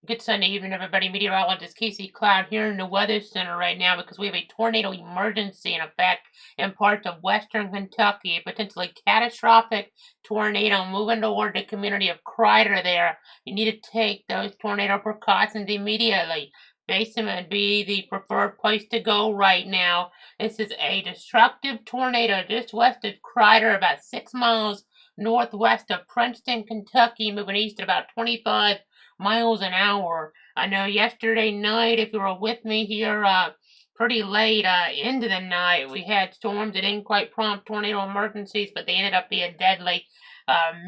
Good Sunday evening, everybody. Meteorologist Casey Cloud here in the Weather Center right now because we have a tornado emergency in effect in parts of western Kentucky. A potentially catastrophic tornado moving toward the community of Crider there. You need to take those tornado precautions immediately. Basement would be the preferred place to go right now. This is a destructive tornado just west of Crider, about 6 miles northwest of Princeton, Kentucky, moving east at about 25 miles an hour. I know yesterday night, if you were with me here, pretty late into the night, we had storms that didn't quite prompt tornado emergencies, but they ended up being deadly.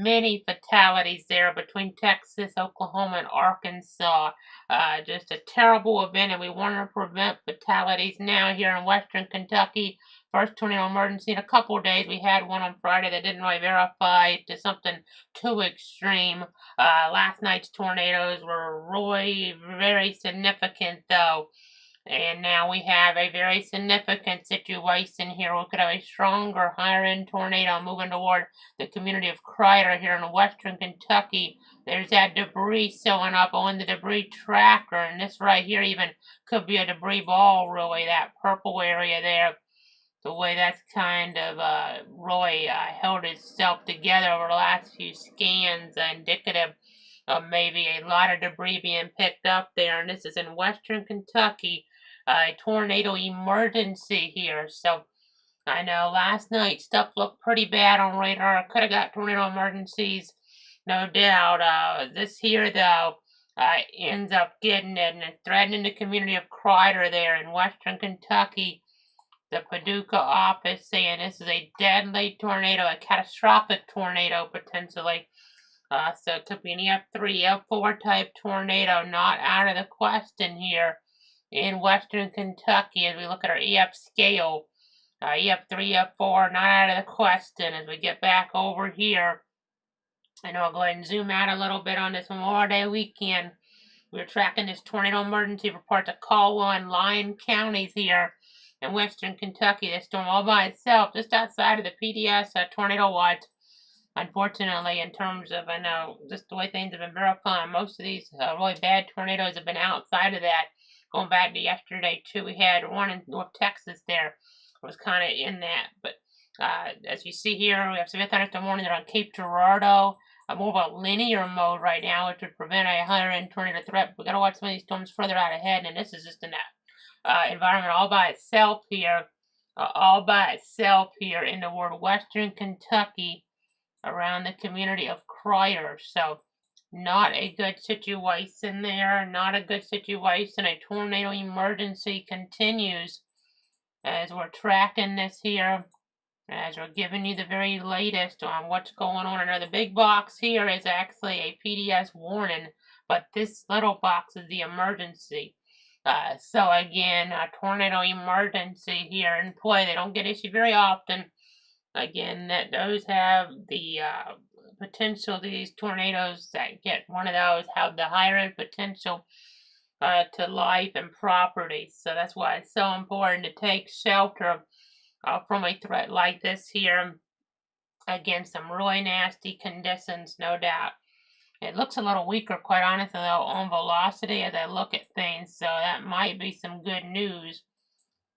Many fatalities there between Texas, Oklahoma, and Arkansas. Just a terrible event, and we want to prevent fatalities now here in western Kentucky. First tornado emergency in a couple of days. We had one on Friday that didn't really verify to something too extreme. Last night's tornadoes were really very significant, though. And now we have a very significant situation here. We could have a stronger, higher end tornado moving toward the community of Crider here in western Kentucky. There's that debris showing up on the debris tracker, and this right here even could be a debris ball, really, that purple area there. The way that's kind of really held itself together over the last few scans, indicative of maybe a lot of debris being picked up there. And this is in western Kentucky, a tornado emergency here. So I know last night stuff looked pretty bad on radar. Could have got tornado emergencies, no doubt. This here, though, ends up getting it and threatening the community of Crider there in western Kentucky. The Paducah office saying this is a deadly tornado, a catastrophic tornado potentially. So it could be an F3, F4 type tornado, not out of the question here in western Kentucky as we look at our EF scale. EF3, F4, not out of the question as we get back over here. And I'll go ahead and zoom out a little bit on this Memorial Day weekend. We're tracking this tornado emergency for parts of Caldwell and Lyon counties here in western Kentucky. This storm all by itself, just outside of the PDS tornado watch. Unfortunately, in terms of, I know, just the way things have been verifying, most of these really bad tornadoes have been outside of that. Going back to yesterday, too, we had one in North Texas there. It was kind of in that. But as you see here, we have severe thunderstorm warning. They're on Cape Girardeau. More of a linear mode right now, which would prevent a higher end tornado threat. We got to watch some of these storms further out ahead, and this is just an environment all by itself here. In the word western Kentucky around the community of Crider. So not a good situation there. Not a good situation. A tornado emergency continues as we're tracking this here. As we're giving you the very latest on what's going on. I know the big box here is actually a PDS warning, but this little box is the emergency. So again, a tornado emergency here in play. They don't get issued very often. Again, that those have the potential. These tornadoes that get one of those have the higher end potential to life and property. So that's why it's so important to take shelter from a threat like this here. Again, some really nasty conditions, no doubt. It looks a little weaker, quite honestly, though, on velocity as I look at things, so that might be some good news.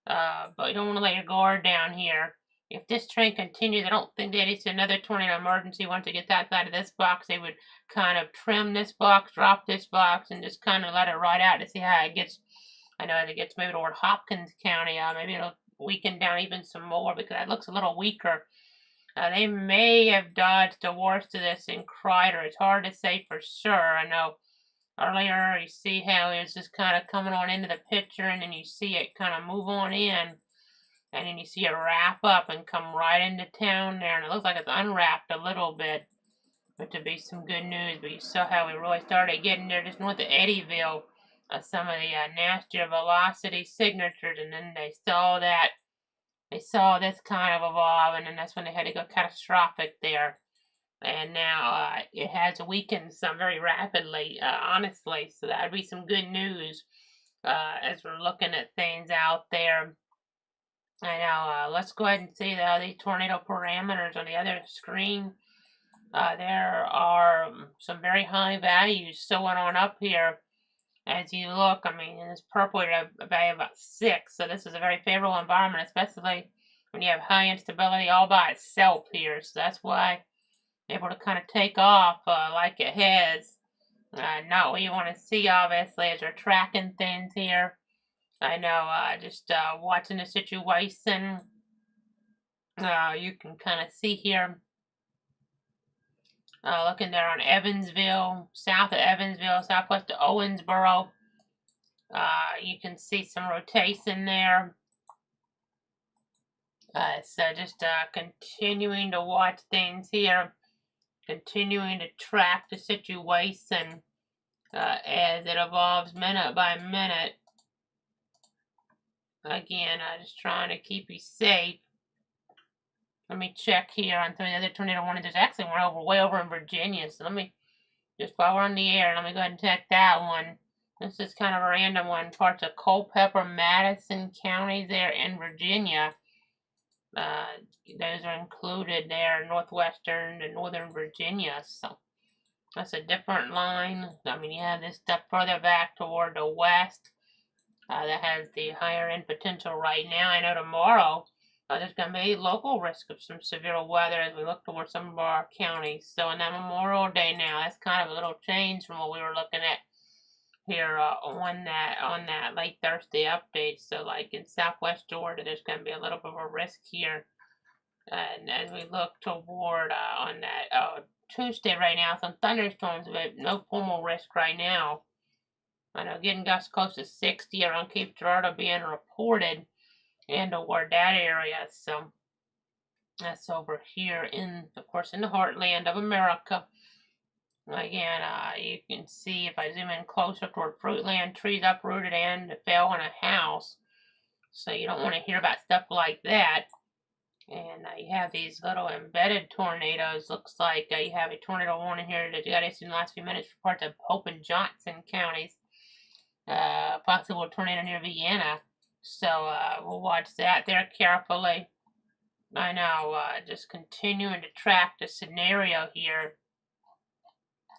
But you don't want to let your guard down here. If this trend continues, I don't think that it's another tornado emergency. Once it gets outside of this box, they would kind of trim this box, drop this box, and just kind of let it ride out to see how it gets. I know as it gets maybe toward Hopkins County, maybe it'll weaken down even some more because that looks a little weaker. They may have dodged the worst of this in Crider. It's hard to say for sure. I know earlier you see how it's just kind of coming on into the picture, and then you see it kind of move on in, and then you see it wrap up and come right into town there, and it looks like it's unwrapped a little bit, which would be some good news. But you saw how we really started getting there just north of Eddyville, some of the nastier velocity signatures, and then they saw this kind of evolve, and then that's when they had to go catastrophic there. And now it has weakened some very rapidly, honestly. So that would be some good news as we're looking at things out there. I know. Let's go ahead and see the tornado parameters on the other screen. There are some very high values showing on up here as you look, I mean, in this purple area, about 6. So this is a very favorable environment, especially when you have high instability all by itself here. So that's why able to kind of take off like it has. Not what you want to see, obviously, as you're tracking things here. I know, just watching the situation, you can kind of see here, looking there on Evansville, south of Evansville, southwest of Owensboro. You can see some rotation there. So just continuing to watch things here, continuing to track the situation as it evolves minute by minute. Again, just trying to keep you safe. Let me check here on some of the other tornado warnings. There's actually one way over in Virginia, so let me, just while we're on the air, let me go ahead and check that one. This is kind of a random one. Parts of Culpeper, Madison counties there in Virginia. Those are included there, northwestern and northern Virginia. So that's a different line. I mean, you have this stuff further back toward the west. That has the higher end potential right now. I know tomorrow there's going to be local risk of some severe weather as we look towards some of our counties. So on that Memorial Day now, that's kind of a little change from what we were looking at here on that late Thursday update. So like in Southwest Georgia, there's going to be a little bit of a risk here. And as we look toward on that Tuesday right now, some thunderstorms, but no formal risk right now. I know getting gusts close to 60 around Cape Girardeau being reported and toward that area. So that's over here in, of course, in the heartland of America. Again, you can see if I zoom in closer toward Fruitland, trees uprooted and fell on a house. So you don't want to hear about stuff like that. And you have these little embedded tornadoes. Looks like you have a tornado warning here that you got issued in the last few minutes for parts of Pope and Johnson counties. Possible tornado near Vienna. So we'll watch that there carefully. I know, just continuing to track the scenario here.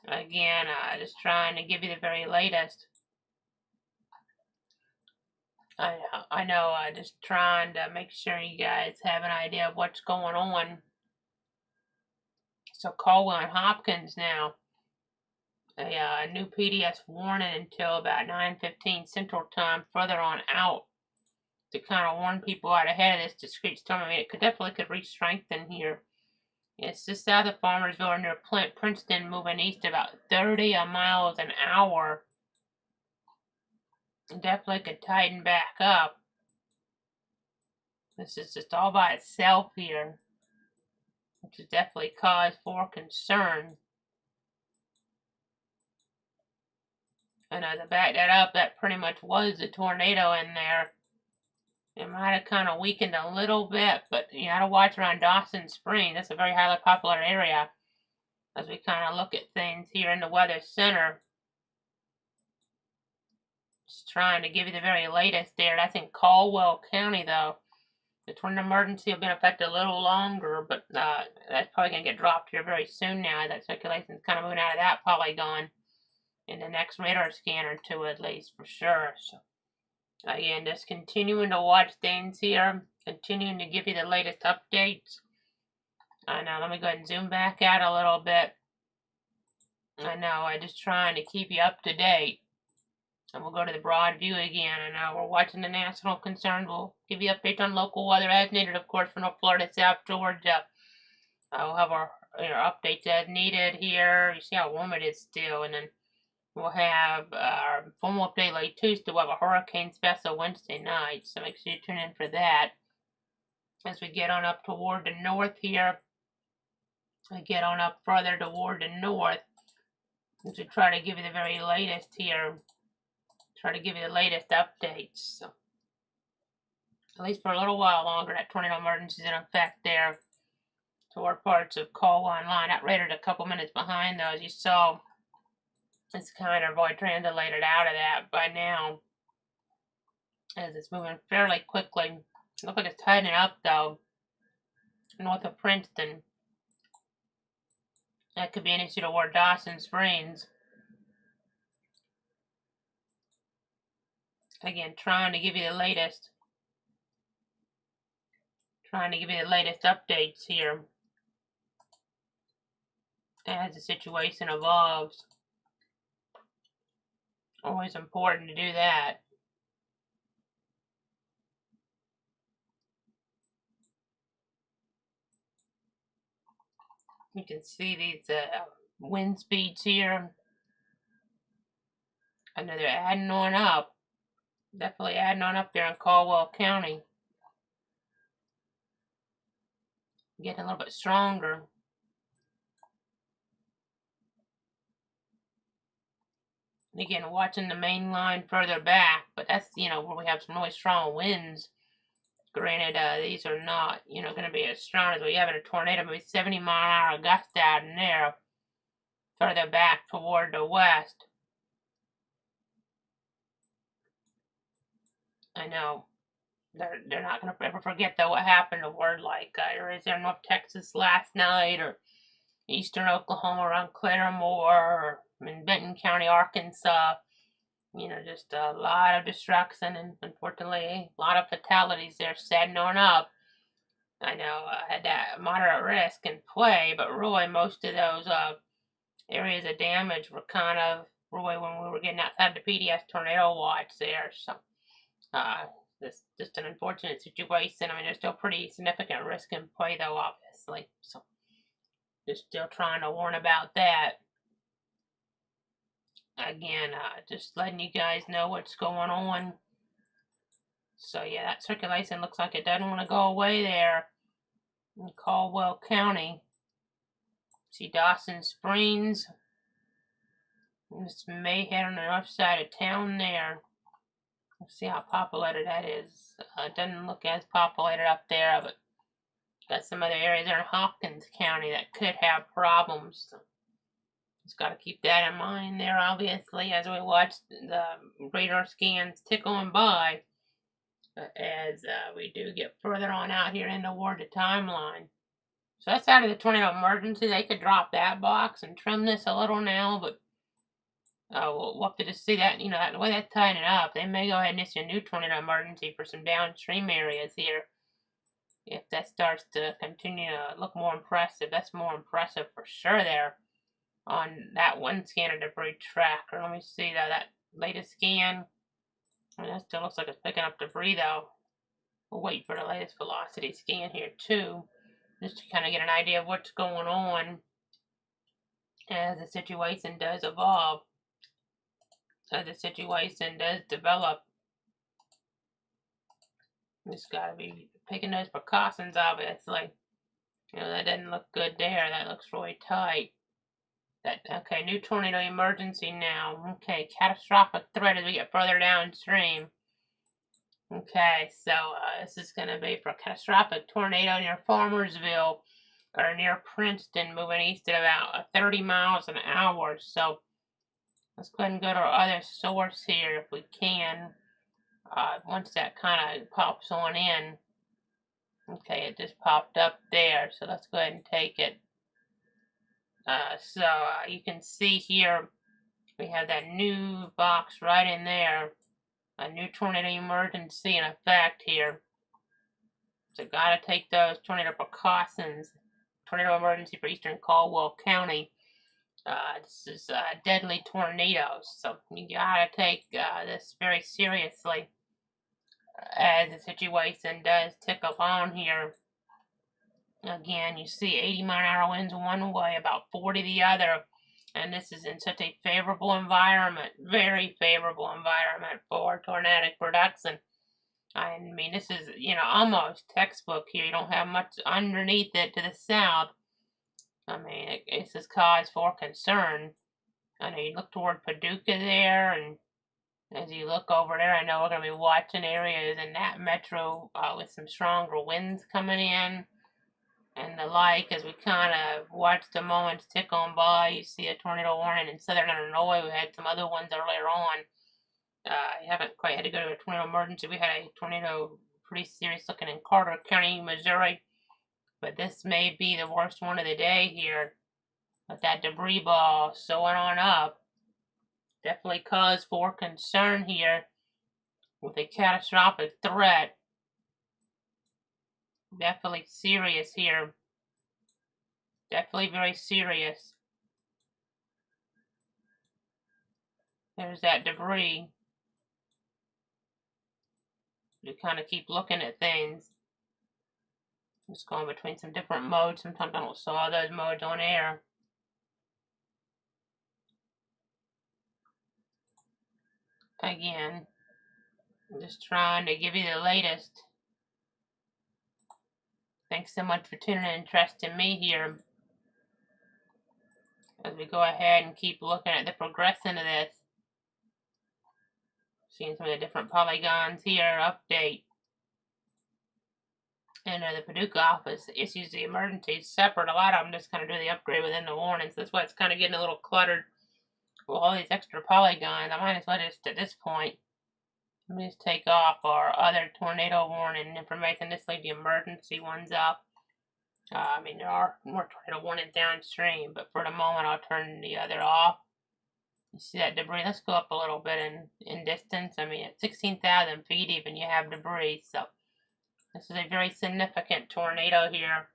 Again, just trying to give you the very latest. I know, just trying to make sure you guys have an idea of what's going on. So Caldwell and Hopkins now. A new PDS warning until about 9:15 Central Time, further on out, to kind of warn people out ahead of this discrete storm. I mean, it definitely could re-strengthen here. It's just south of Farmersville or near Princeton, moving east about 30 miles an hour. Definitely could tighten back up. This is just all by itself here, which is definitely cause for concern. And to back that up, that pretty much was the tornado in there. It might have kind of weakened a little bit, but you got to watch around Dawson Springs. That's a very highly popular area as we kind of look at things here in the Weather Center. Just trying to give you the very latest there. That's in Caldwell County, though. The tornado emergency will be in effect a little longer, but that's probably going to get dropped here very soon now. That circulation is kind of moving out of that polygon in the next radar scan or two, at least, for sure. So, again, just continuing to watch things here, continuing to give you the latest updates. Now, let me go ahead and zoom back out a little bit. I know, I'm just trying to keep you up to date. And we'll go to the broad view again. I know we're watching the national concerns. We'll give you updates on local weather as needed, of course, from North Florida, South Georgia. We'll have our updates as needed here. You see how warm it is still, and then we'll have our formal update late Tuesday. We'll have a hurricane special Wednesday night, so make sure you tune in for that. As we get on up toward the north here, we get on up further toward the north, as we try to give you the very latest here. Try to give you the latest updates. So, at least for a little while longer, that tornado emergency is in effect there toward parts of Caldwell and Line. That radar's a couple minutes behind, though, as you saw. It's kind of translated out of that by now, as it's moving fairly quickly. Looks like it's tightening up, though, north of Princeton. That could be an issue toward Dawson Springs. Again, trying to give you the latest. Trying to give you the latest updates here as the situation evolves. Always important to do that. You can see these wind speeds here. I know they're adding on up. Definitely adding on up there in Caldwell County. Getting a little bit stronger. And again, watching the main line further back, but that's, where we have some really strong winds. Granted, these are not, going to be as strong as we have in a tornado, maybe 70-mile-an-hour gust out in there, further back toward the west. I know they're not going to ever forget, though, what happened toward, like, areas there in North Texas last night, or eastern Oklahoma around Claremore, or in Benton County, Arkansas. Just a lot of destruction, and unfortunately, a lot of fatalities there setting on up. I know I had that moderate risk in play, but really most of those areas of damage were kind of really when we were getting outside the PDS tornado watch there. So this just an unfortunate situation. I mean, there's still pretty significant risk in play, though, obviously. So just still trying to warn about that. Again, just letting you guys know what's going on. So yeah, that circulation looks like it doesn't want to go away there in Caldwell County. See Dawson Springs. This may head on the north side of town there. Let's see how populated that is. It doesn't look as populated up there, but got some other areas there in Hopkins County that could have problems. So just got to keep that in mind there, obviously, as we watch the radar scans tick on by. As we do get further on out here in toward the timeline. So that's out of the tornado emergency. They could drop that box and trim this a little now, but we'll have to just see that, the way that's tying it up. They may go ahead and issue a new tornado emergency for some downstream areas here. If that starts to continue to look more impressive, that's more impressive for sure there on that one scan of debris tracker. Let me see that latest scan. I mean, that still looks like it's picking up debris, though. We'll wait for the latest velocity scan here, too, just to kind of get an idea of what's going on as the situation does evolve, as the situation does develop. Just got to be taking those precautions, obviously. That doesn't look good there. That looks really tight. Okay, new tornado emergency now. Okay, catastrophic threat as we get further downstream. Okay, so this is going to be for a catastrophic tornado near Farmersville or near Princeton, moving east at about 30 miles an hour. So let's go ahead and go to our other source here if we can. Once that kind of pops on in. Okay, it just popped up there, so let's go ahead and take it. So you can see here we have that new box right in there. A new tornado emergency in effect here. So gotta take those tornado precautions. Tornado emergency for eastern Caldwell County. This is deadly tornadoes, so you gotta take this very seriously as the situation does tick up on here. Again, you see 80-mile-an-hour winds one way, about 40 the other. And this is in such a favorable environment, very favorable environment for tornadic production. I mean, this is, almost textbook here. You don't have much underneath it to the south. I mean, it's just cause for concern. I know you look toward Paducah there, and as you look over there, I know we're going to be watching areas in that metro with some stronger winds coming in. And the like, as we kind of watch the moments tick on by. You see a tornado warning in southern Illinois. We had some other ones earlier on. You haven't quite had to go to a tornado emergency. We had a tornado pretty serious looking in Carter County, Missouri. But this may be the worst one of the day here. With that debris ball sewing on up. Definitely cause for concern here. with a catastrophic threat. Definitely serious here. Definitely very serious. There's that debris. You kind of keep looking at things. Just going between some different modes. Sometimes I don't saw those modes on air. Again, I'm just trying to give you the latest. Thanks so much for tuning in and trusting me here as we go ahead and keep looking at the progression of this. Seeing some of the different polygons here. Update. And the Paducah office issues the emergencies separate. A lot of them just kind of do the upgrade within the warnings. That's why it's kind of getting a little cluttered with all these extra polygons. I might as well just, at this point, let me just take off our other tornado warning information. Just leave the emergency ones up. I mean, there are more tornado warnings downstream, but for the moment, I'll turn the other off. You see that debris? Let's go up a little bit in distance. I mean, at 16,000 feet even, you have debris, so this is a very significant tornado here.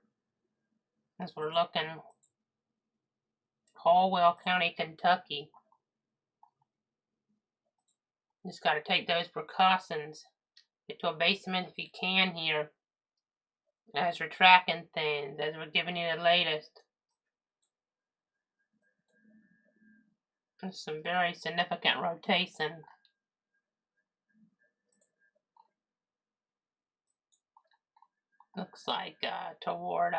As we're looking, Caldwell County, Kentucky. Just got to take those precautions. Get to a basement if you can here. As we're tracking things, as we're giving you the latest. There's some very significant rotation. Looks like toward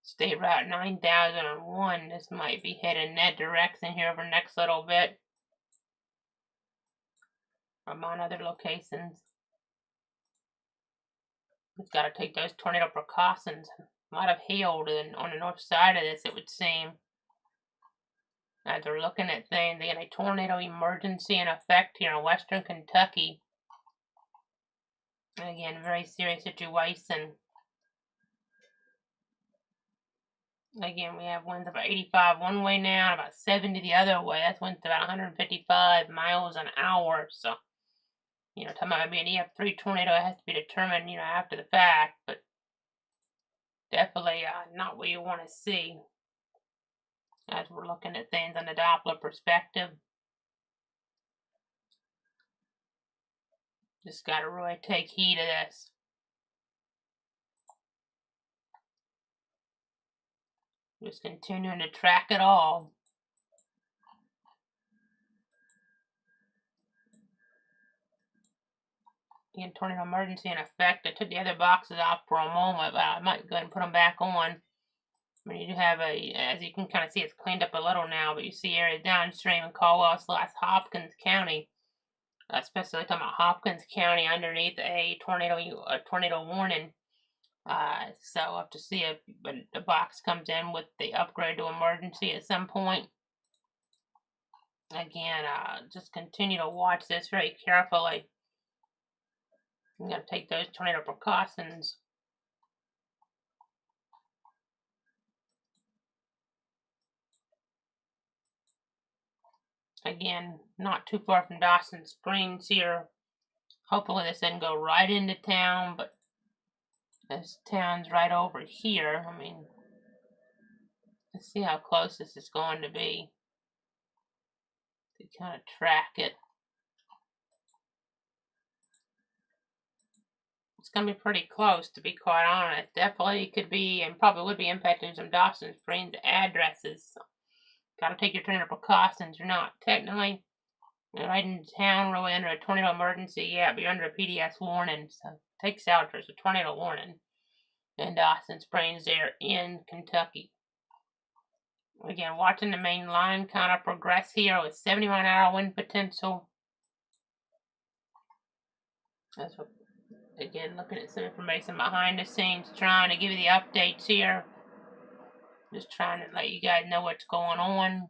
State Route 9001. This might be heading that direction here over the next little bit. Among other locations. We've got to take those tornado precautions. A lot of hail on the north side of this, it would seem. As we're looking at things, they got a tornado emergency in effect here in western Kentucky. Again, very serious situation. Again, we have winds about 85 one way now, and about 70 the other way. That's winds about 155 miles an hour. So, you know, talking about maybe an EF3 tornado, it has to be determined, you know, after the fact. But definitely not what you want to see as we're looking at things on the Doppler perspective. Just got to really take heed of this. Just continuing to track it all. Again, tornado emergency in effect. I took the other boxes off for a moment, but I might go ahead and put them back on. I mean, you do have as you can kind of see, it's cleaned up a little now, but you see areas downstream in Caldwell/Hopkins County, especially talking about Hopkins County underneath a tornado warning. So I'll have to see if the box comes in with the upgrade to emergency at some point. Again, just continue to watch this very carefully. I'm going to take those tornado precautions. Again, not too far from Dawson Springs here. Hopefully this doesn't go right into town, but this town's right over here. I mean, let's see how close this is going to be. To kind of track it. It's going to be pretty close, to be quite honest. Definitely could be, and probably would be impacting some Dawson Springs addresses. So, got to take your tornado precautions. You're not technically right in town, really under a tornado emergency yet, but you're under a PDS warning. So take shelter. It's a tornado warning in Dawson Springs there in Kentucky. Again, watching the main line kind of progress here with 70-mile-an-hour wind potential. That's what, again, looking at some information behind the scenes, trying to give you the updates here. Just trying to let you guys know what's going on.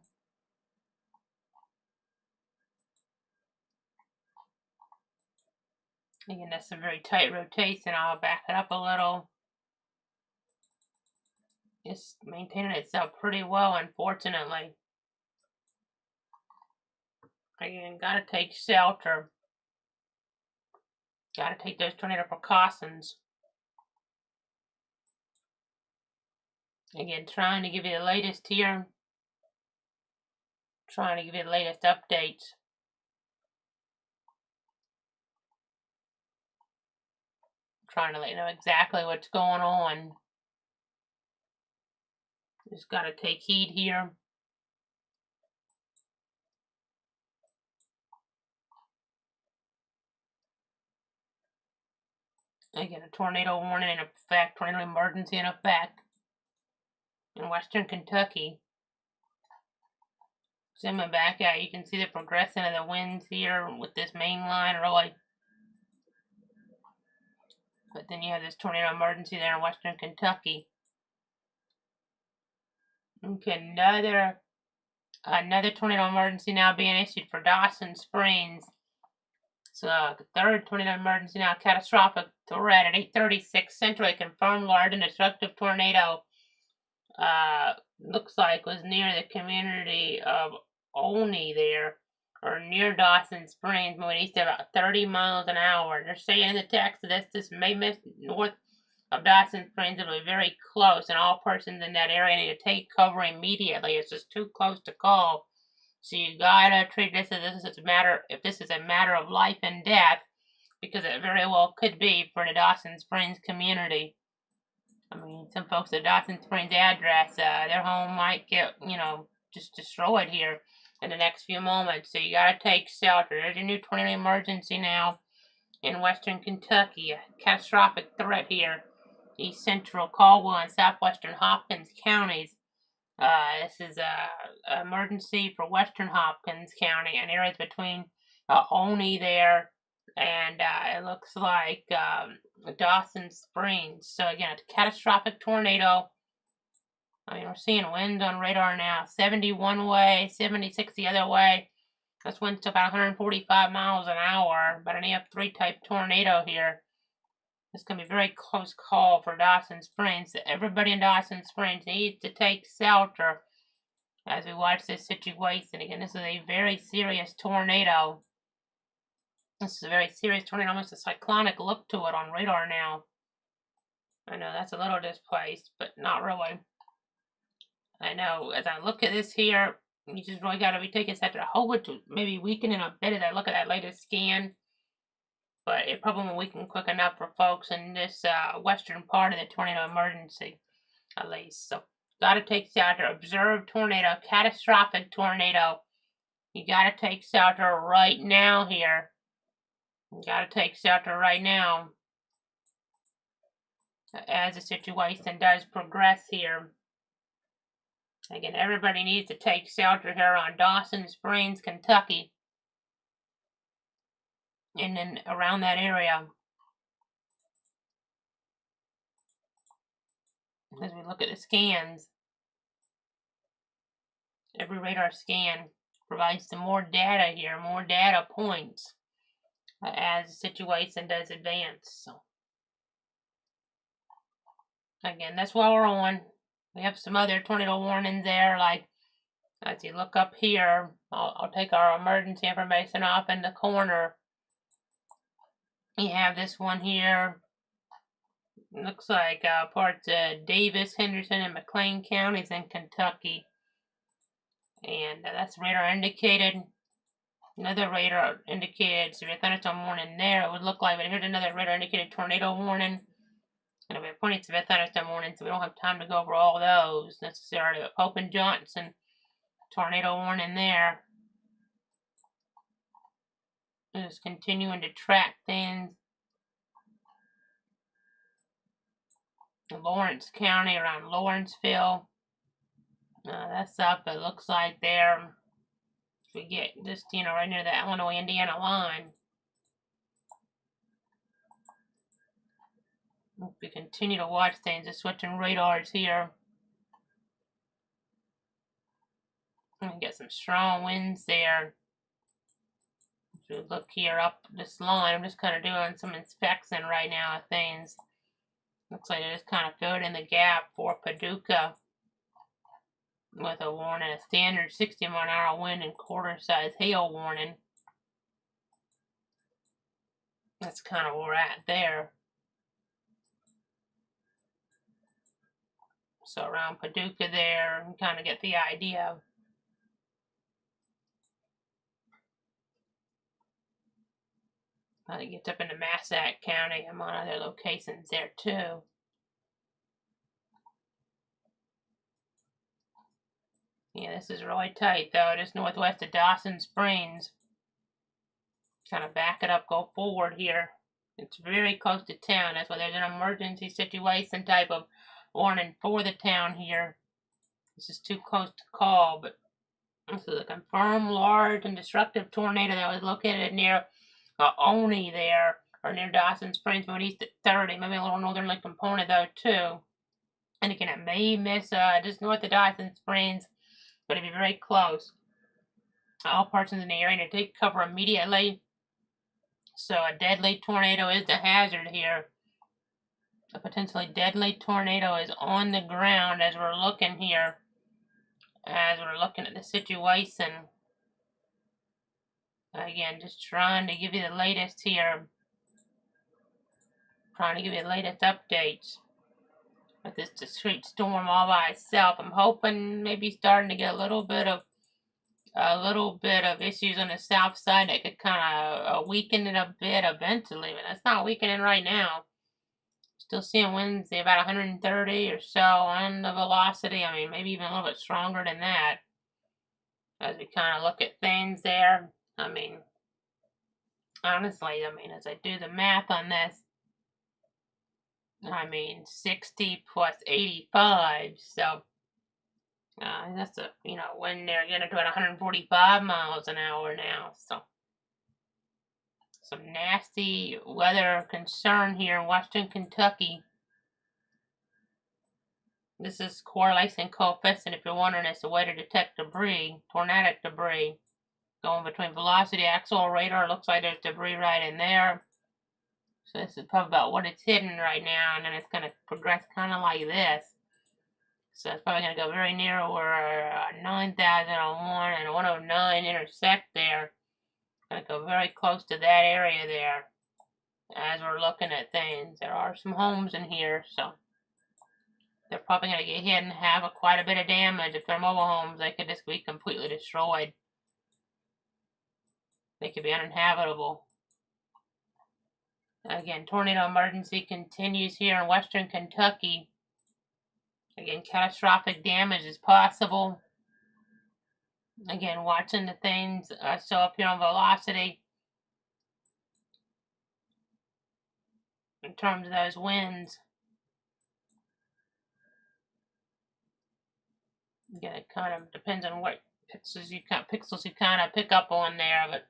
Again, that's some very tight rotation. I'll back it up a little. It's maintaining itself pretty well, unfortunately. Again, gotta take shelter. Gotta take those tornado precautions. Again, trying to give you the latest here. Trying to give you the latest updates. Trying to let you know exactly what's going on. Just gotta take heed here. Again, a tornado warning in effect, tornado emergency in effect in western Kentucky. Zooming back out, you can see the progression of the winds here with this main line really. But then you have this tornado emergency there in western Kentucky. Okay, another tornado emergency now being issued for Dawson Springs. So the third tornado emergency now, catastrophic threat at 8:36 Central. A confirmed large and destructive tornado. Looks like was near the community of Olney there, or near Dawson Springs, moving east at about 30 miles an hour. They're saying in the text that this may miss north of Dawson Springs. It'll be very close, and all persons in that area need to take cover immediately. It's just too close to call. So you gotta treat this as if this is a matter of life and death, because it very well could be for the Dawson Springs community. I mean, some folks at Dawson Springs address, their home might get, just destroyed here in the next few moments. So you gotta take shelter. There's your new tornado emergency now in western Kentucky. A catastrophic threat here. East Central, Caldwell, and southwestern Hopkins counties. This is a emergency for western Hopkins County and areas between Olney there and it looks like Dawson Springs. So again, a catastrophic tornado. I mean, we're seeing winds on radar now, 70 one way, 76 the other way. This wind's to about 145 miles an hour, but an EF3 type tornado here. It's going to be a very close call for Dawson Springs. Everybody in Dawson Springs needs to take shelter as we watch this situation. Again, this is a very serious tornado. This is a very serious tornado, almost a cyclonic look to it on radar now. I know that's a little displaced, but not really. I know as I look at this here, you just really got to be taking steps to hold it to maybe weakening a bit as I look at that latest scan. But it probably won't weaken quick enough for folks in this western part of the tornado emergency, at least. So, gotta take shelter. Observed tornado, catastrophic tornado. You gotta take shelter right now here. You gotta take shelter right now as the situation does progress here. Again, everybody needs to take shelter here on Dawson Springs, Kentucky, and then around that area. As we look at the scans, every radar scan provides some more data here, more data points as the situation does advance. So, again, that's what we're on. We have some other tornado warnings there, like as you look up here, I'll take our emergency information off in the corner. You have this one here. Looks like parts of Davis, Henderson, and McLean counties in Kentucky. And that's radar indicated. Another radar indicated severe thunderstorm warning there. It would look like, but here's another radar indicated tornado warning. And we have plenty of severe thunderstorm warnings, so we don't have time to go over all those necessarily. But Pope and Johnson, tornado warning there. Just continuing to track things. Lawrence County around Lawrenceville. That's up, it looks like there. We get just, right near the Illinois-Indiana line. We continue to watch things, just switching radars here. And we get some strong winds there. So look here up this line. I'm just kind of doing some inspection right now of things. Looks like it just kind of filled in the gap for Paducah with a warning, a standard 60-mile-an-hour wind and quarter-size hail warning. That's kind of where we're at there. So around Paducah there, you kind of get the idea. It gets up into Massac County. I'm on other locations there too. Yeah, this is really tight though. Just northwest of Dawson Springs. Kind of back it up, go forward here. It's very close to town. That's why there's an emergency situation type of warning for the town here. This is too close to call, but this is a confirmed large and destructive tornado that was located near Oni there, or near Dawson Springs, moving east at 30. Maybe a little northerly component though too. And again, it may miss just north of Dawson Springs, but it'll be very close. All persons in the area need to take cover immediately. So a deadly tornado is the hazard here. A potentially deadly tornado is on the ground as we're looking here. As we're looking at the situation. Again, just trying to give you the latest here. Trying to give you the latest updates. With this discrete storm all by itself. I'm hoping maybe starting to get a little bit of issues on the south side that could kind of weaken it a bit eventually, but that's not weakening right now. Still seeing winds about 130 or so on the velocity. I mean, maybe even a little bit stronger than that. As we kind of look at things there. I mean, honestly, as I do the math on this, 60 plus 85, so that's when they're getting to 145 miles an hour now, so some nasty weather concern here in western Kentucky. This is correlation coefficient, if you're wondering. It's a way to detect debris, tornadic debris, going between velocity, accelerator. Looks like there's debris right in there. So this is probably about what it's hitting right now, and then it's going to progress kind of like this. So it's probably going to go very near where 9001 and 109 intersect there. Going to go very close to that area there. As we're looking at things, there are some homes in here, so they're probably going to get hit and have quite a bit of damage. If they're mobile homes, they could just be completely destroyed. They could be uninhabitable. Again, tornado emergency continues here in western Kentucky. Again, catastrophic damage is possible. Again, watching the things show up here on velocity. In terms of those winds. Again, it kind of depends on what pixels you kind of pick up on there, but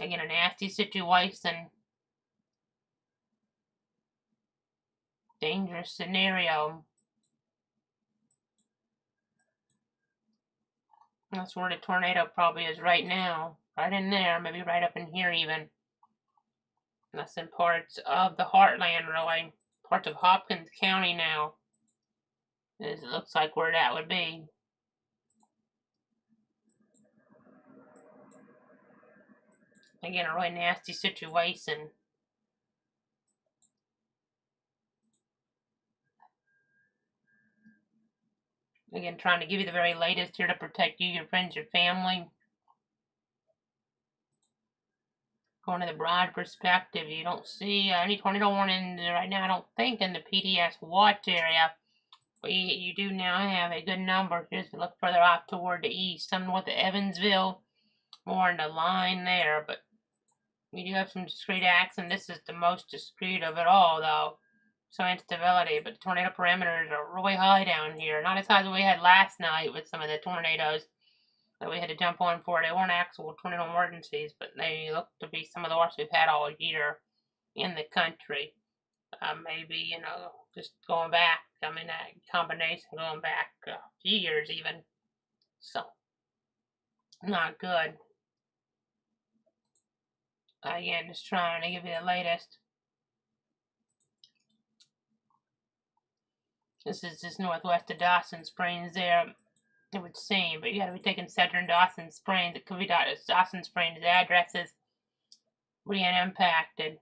again, a nasty situation. Dangerous scenario. That's where the tornado probably is right now. Right in there, maybe right up in here even. That's in parts of the heartland, really. Parts of Hopkins County now. It looks like where that would be. Again, a really nasty situation. Again, trying to give you the very latest here to protect you, your friends, your family. Going to the broad perspective, you don't see any tornado warnings right now, I don't think, in the PDS watch area. But you do now have a good number. Just look further off toward the east, some north of Evansville, more in the line there. But you do have some discrete acts, and this is the most discrete of it all, though. So instability, but the tornado parameters are really high down here. Not as high as we had last night with some of the tornadoes that we had to jump on for. They weren't actual tornado emergencies, but they look to be some of the worst we've had all year in the country. Maybe, just going back, that combination going back a few years even. So, not good. Again, just trying to give you the latest. This is just northwest of Dawson Springs there. it would seem, but you gotta be taking Cedar and Dawson Springs. It could be Dawson Springs addresses being impacted.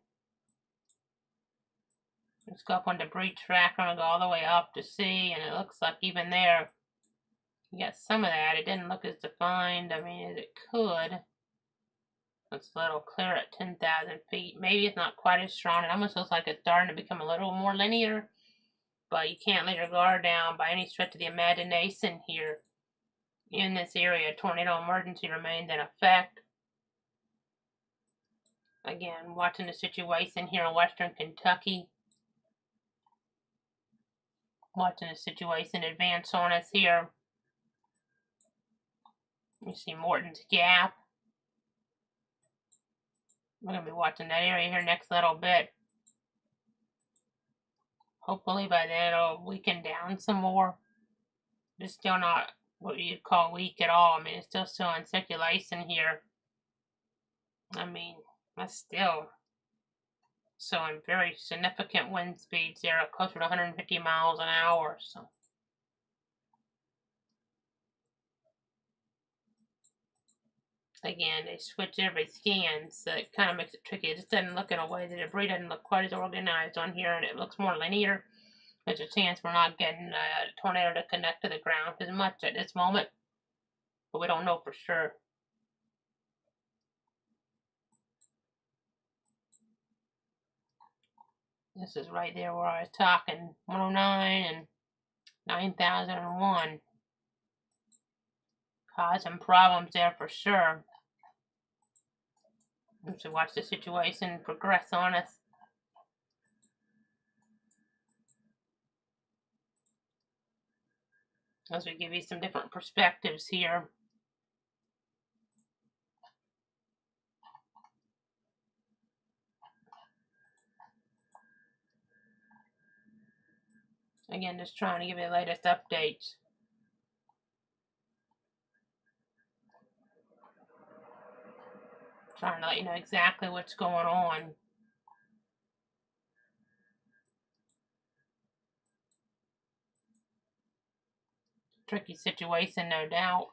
Let's go up on debris tracker and go all the way up to see, and it looks like even there, you got some of that. It didn't look as defined, I mean, as it could. It's a little clearer at 10,000 feet. Maybe it's not quite as strong. It almost looks like it's starting to become a little more linear, but you can't let your guard down by any stretch of the imagination here. In this area, tornado emergency remains in effect. Again, watching the situation here in western Kentucky. Watching the situation advance on us here. You see Morton's Gap. We're going to be watching that area here next little bit. Hopefully by then it'll weaken down some more. It's still not what you'd call weak at all. I mean, it's still in circulation here. I mean, that's still showing very significant wind speeds there, closer to 150 miles an hour. So again, they switch every scan, so it kind of makes it tricky. It just doesn't look in a way, the debris doesn't look quite as organized on here, and it looks more linear. There's a chance we're not getting a tornado to connect to the ground as much at this moment, but we don't know for sure. This is right there where I was talking, 109 and 9001. Causing problems there for sure. We should watch the situation progress on us. As we give you some different perspectives here. Again, just trying to give you the latest updates. Trying to let you know exactly what's going on. Tricky situation, no doubt.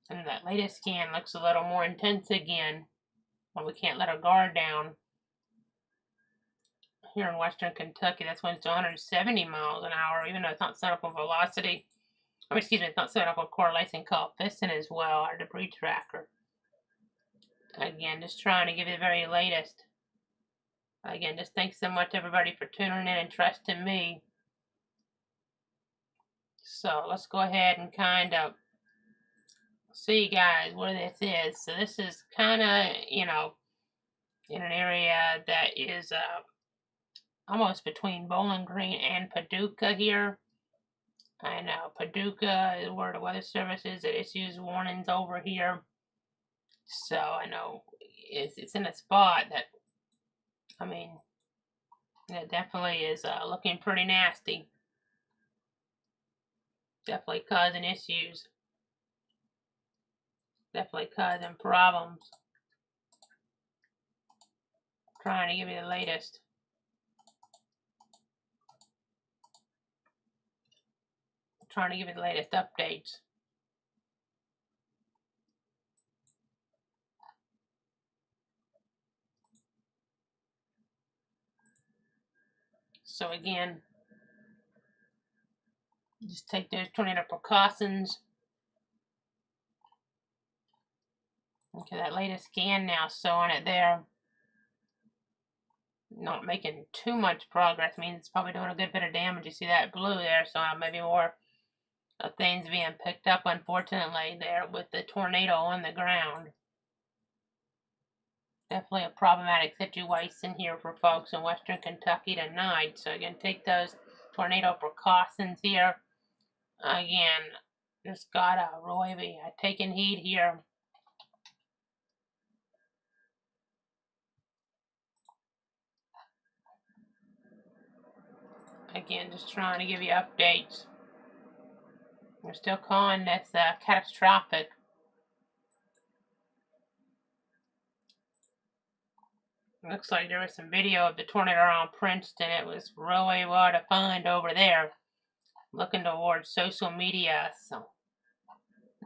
And that latest scan looks a little more intense again. Well, we can't let our guard down. Here in western Kentucky, that's when it's 170 miles an hour, even though it's not set up on velocity. I mean, excuse me, it's not set up on correlation coefficient as well, our debris tracker. Again, just trying to give you the very latest. Again, just thanks so much, everybody, for tuning in and trusting me. So let's go ahead and kind of see, guys, where this is. So this is kind of, you know, in an area that is almost between Bowling Green and Paducah here. I know Paducah is where the Weather Service is. It issues warnings over here. So I know it's in a spot that, I mean, it definitely is looking pretty nasty. Definitely causing issues. Definitely causing problems. Trying to give you the latest. Trying to give you the latest updates. So again, just take those tornado precautions. Okay, that latest scan now showing it there. Not making too much progress. Means it's probably doing a good bit of damage. You see that blue there, so maybe more of things being picked up, unfortunately, there with the tornado on the ground. Definitely a problematic situation here for folks in western Kentucky tonight. So again, take those tornado precautions here. Again, just gotta really be taking heed here. Again, just trying to give you updates. We're still calling this catastrophic. Looks like there was some video of the tornado around Princeton. It was really well defined over there. looking towards social media, so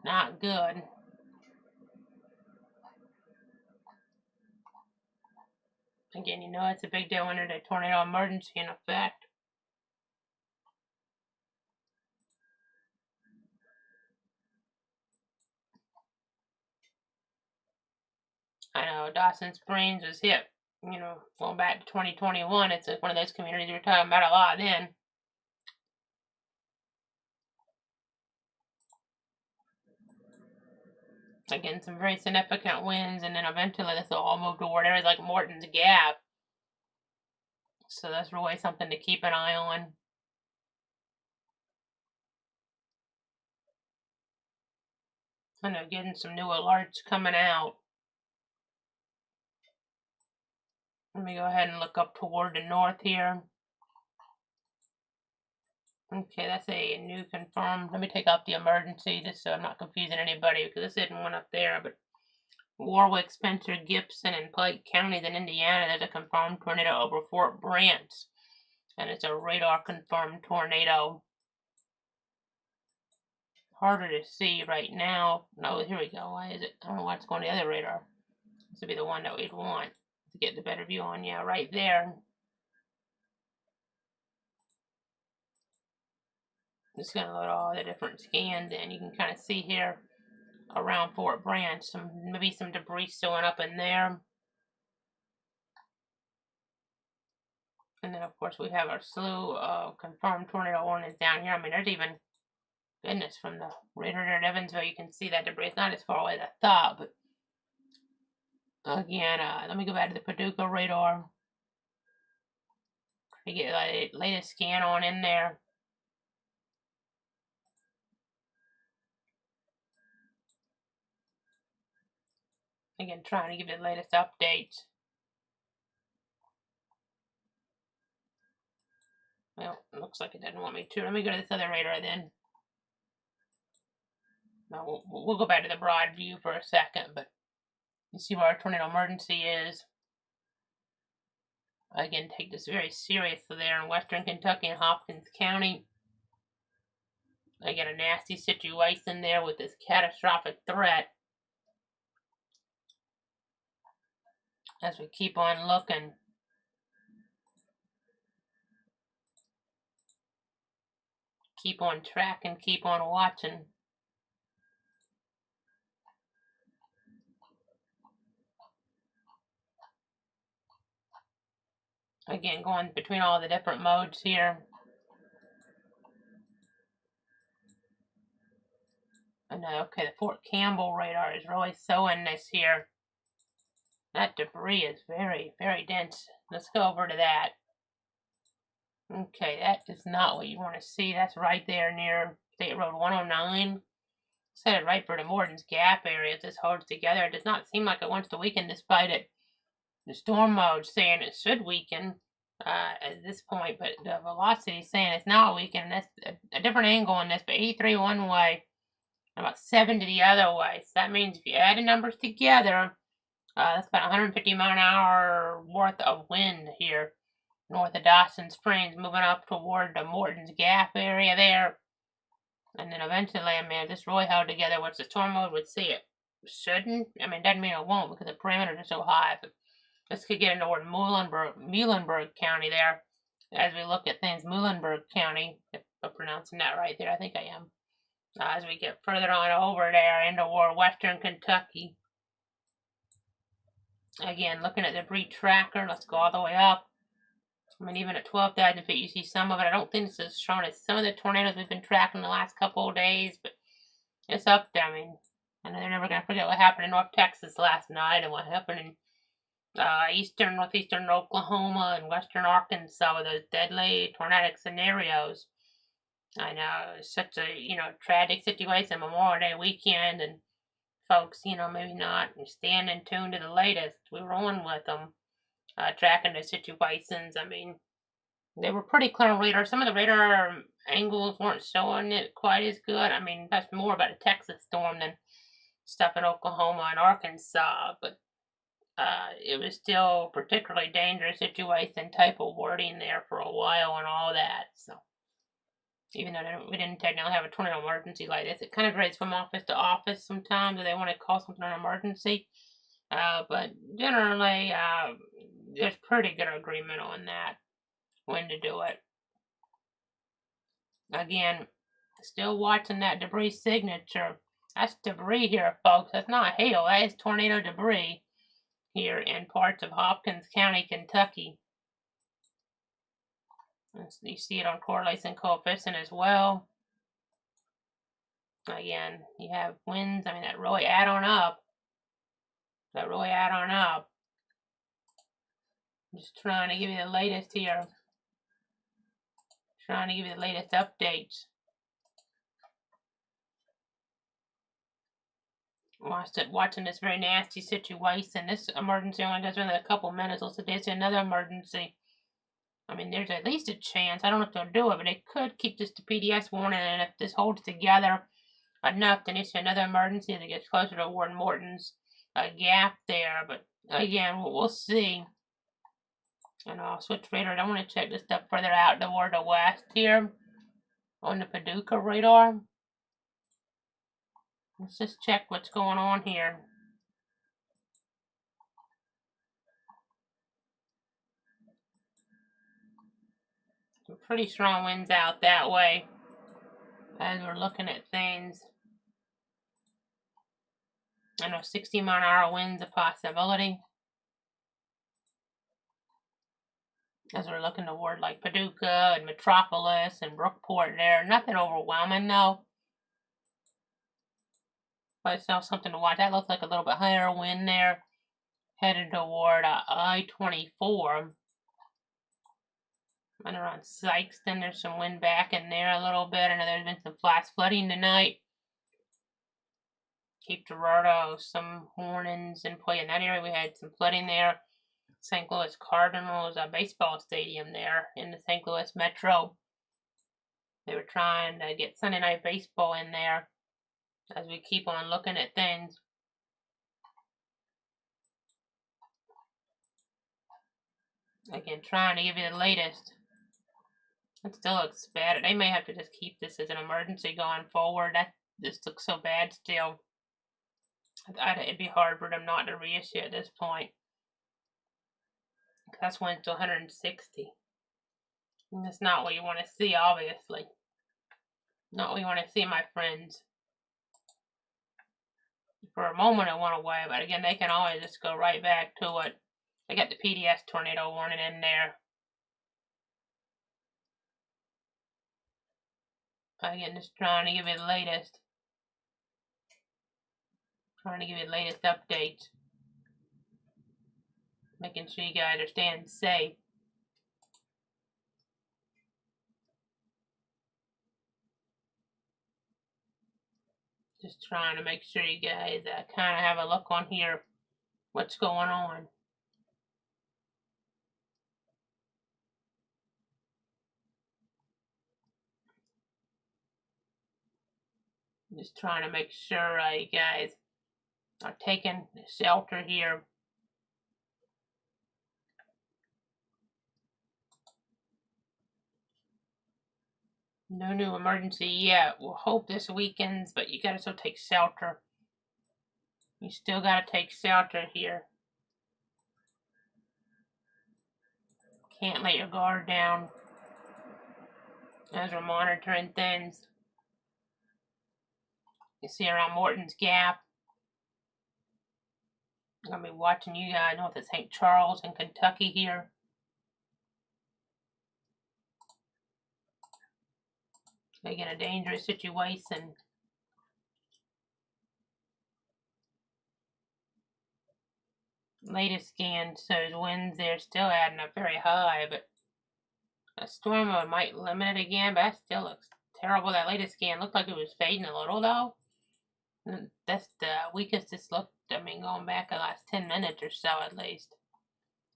not good. Again, you know it's a big deal when there's a tornado emergency in effect. I know Dawson Springs was hit, you know, going back to 2021. It's one of those communities we were talking about a lot then. Again, some very significant winds, and then eventually this will all move toward areas like Morton's Gap. So that's really something to keep an eye on. I know getting some new alerts coming out. Let me go ahead and look up toward the north here. Okay, that's a new confirmed. Let me take out the emergency just so I'm not confusing anybody, because this isn't one up there, but Warwick, Spencer, Gibson, and Pike counties in Indiana, there's a confirmed tornado over Fort Brant. And it's a radar confirmed tornado. Harder to see right now. No, here we go. Why is it? I don't know why it's going to the other radar. This would be the one that we'd want to get the better view on. Yeah, right there. Just going to load all the different scans in. You can kind of see here around Fort Brant, maybe some debris showing up in there. And then, of course, we have our slew of confirmed tornado warnings down here. I mean, there's even, goodness, from the radar at Evansville, you can see that debris. It's not as far away as I thought, but again, let me go back to the Paducah radar. To get the latest scan on in there. Again, trying to give you the latest updates. Well, it looks like it doesn't want me to. Let me go to this other radar then. No, we'll go back to the broad view for a second, but you see where our tornado emergency is. Again, take this very seriously there in western Kentucky and Hopkins County. I get a nasty situation there with this catastrophic threat. As we keep on looking. Keep on tracking, keep on watching. Again, going between all the different modes here. And okay, the Fort Campbell radar is really showing this here. That debris is very, very dense. Let's go over to that. Okay, that is not what you want to see. That's right there near State Road 109. Set it right for the Morton's Gap area. This holds together. It does not seem like it wants to weaken despite it. The storm mode saying it should weaken at this point, but the velocity is saying it's not weakening. That's a different angle on this, but 83 one way, about 70 the other way. So that means if you add the numbers together, that's about 150 mile an hour worth of wind here north of Dawson Springs, moving up toward the Morton's Gap area there. And then eventually, I mean, if this really held together, which the storm mode would see it shouldn't. I mean, it doesn't mean it won't because the parameters are so high. But this could get into toward Muhlenberg County there. As we look at things, Muhlenberg County, if I'm pronouncing that right there, I think I am. As we get further on over there into western Kentucky. Again, looking at the debris tracker, let's go all the way up. I mean, even at 12,000 feet, you see some of it. I don't think this is showing us some of the tornadoes we've been tracking the last couple of days, but it's up there. I mean, I know they're never going to forget what happened in North Texas last night and what happened in northeastern Oklahoma and western Arkansas with those deadly tornadic scenarios. I know it's such a, tragic situation, Memorial Day weekend, and folks, maybe not staying in tune to the latest. We were on with them, tracking the situations. I mean, they were pretty clear on radar. Some of the radar angles weren't showing it quite as good. I mean, that's more about a Texas storm than stuff in Oklahoma and Arkansas, but it was still particularly dangerous situation type of wording there for a while and all that. So Even though we didn't technically have a tornado emergency like this. It kind of varies from office to office sometimes if they want to call something an emergency. But generally, there's pretty good agreement on that, when to do it. Again, still watching that debris signature. That's debris here, folks. That's not hail. That is tornado debris here in parts of Hopkins County, Kentucky. You see it on correlation coefficient as well. Again, you have winds. I mean, that really add on up. Just trying to give you the latest here. Trying to give you the latest updates. Watching this very nasty situation. This emergency only goes within a couple minutes. So there's another emergency. I mean, there's at least a chance. I don't know if they'll do it, but they could keep this to PDS warning, and if this holds together enough, then it's another emergency that gets closer to Ward Morton's gap there. But again, we'll see. And I'll switch radar. I want to check this stuff further out toward the west here on the Paducah radar. Let's just check what's going on here. Some pretty strong winds out that way as we're looking at things. I know 60-mile-an-hour winds a possibility as we're looking toward like Paducah and Metropolis and Brookport there. Nothing overwhelming though, but it's still something to watch. That looks like a little bit higher wind there headed toward I-24. And around Sykeston, there's some wind back in there a little bit. I know there's been some flash flooding tonight. Cape Girardeau, some warnings in play in that area. We had some flooding there. St. Louis Cardinals baseball stadium there in the St. Louis Metro. They were trying to get Sunday night baseball in there as we keep on looking at things. Again, trying to give you the latest. It still looks bad. They may have to just keep this as an emergency going forward. That just looks so bad still. It'd be hard for them not to reissue at this point. That's when it's 160. And that's not what you want to see, obviously. Not what you want to see, my friends. For a moment it went away, but again, they can always just go right back to it. They got the PDS tornado warning in there. Again, just trying to give you the latest. Trying to give you the latest updates. Making sure you guys are staying safe. Just trying to make sure you guys kind of have a look on here. What's going on. Just trying to make sure you guys are taking shelter here. No new emergency yet. We'll hope this weekends, but you gotta still take shelter. You still gotta take shelter here. Can't let your guard down as we're monitoring things. You see around Morton's Gap. I'm gonna be watching you guys north of St. Charles in Kentucky here. Again, a dangerous situation. Latest scan shows winds there still adding up very high, but a storm might limit it again, but that still looks terrible. That latest scan looked like it was fading a little though. That's the weakest it's looked, I mean, going back the last 10 minutes or so at least.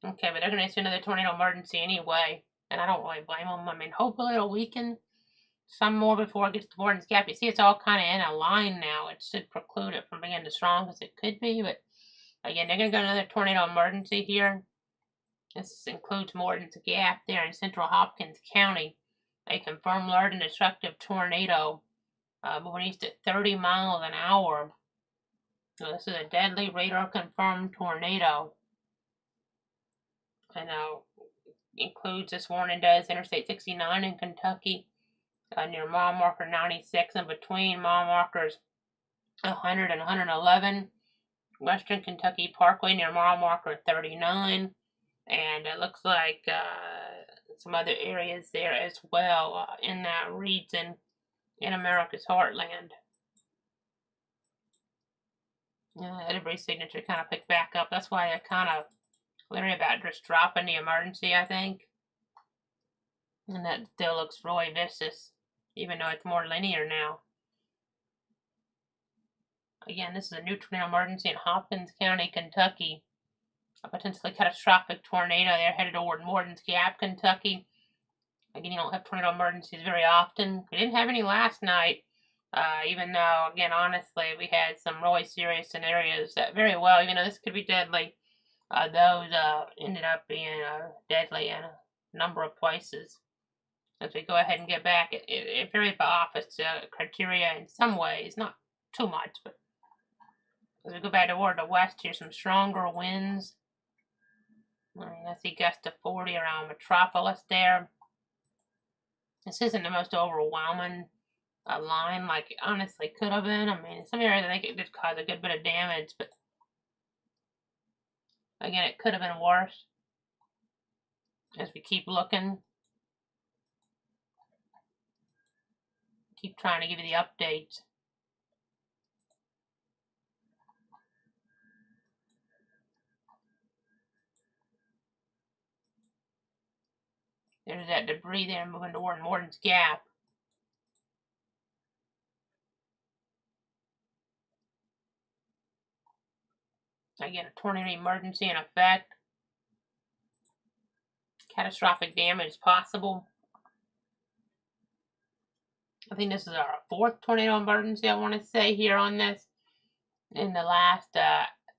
Okay, but they're going to issue another tornado emergency anyway, and I don't really blame them. I mean, hopefully it'll weaken some more before it gets to Morton's Gap. You see, it's all kind of in a line now. It should preclude it from being as strong as it could be, but again, they're going to go another tornado emergency here. This includes Morton's Gap there in central Hopkins County. A confirmed large and destructive tornado moving east at 30 miles an hour. So this is a deadly radar-confirmed tornado. And includes, this warning does, Interstate 69 in Kentucky, near mile marker 96, and between mile markers 100 and 111. Western Kentucky Parkway near mile marker 39. And it looks like some other areas there as well in that region in America's heartland. Everybody's signature kind of picked back up. That's why I kind of leery about just dropping the emergency, I think. And that still looks really vicious, even though it's more linear now. Again, this is a new tornado emergency in Hopkins County, Kentucky. A potentially catastrophic tornado there headed toward Morton's Gap, Kentucky. Again, you don't have tornado emergencies very often. We didn't have any last night, even though, again, honestly, we had some really serious scenarios that very well, even though this could be deadly, those ended up being deadly in a number of places. As we go ahead and get back, it varies by office criteria in some ways, not too much, but as we go back toward the west here, some stronger winds. I see gusts of 40 around Metropolis there. This isn't the most overwhelming line like it honestly could have been. I mean, in some areas I think it did cause a good bit of damage, but again, it could have been worse. As we keep looking, keep trying to give you the updates. There's that debris there moving toward Morton's Gap. Again, a tornado emergency in effect. Catastrophic damage possible. I think this is our fourth tornado emergency, I want to say, here on this in the last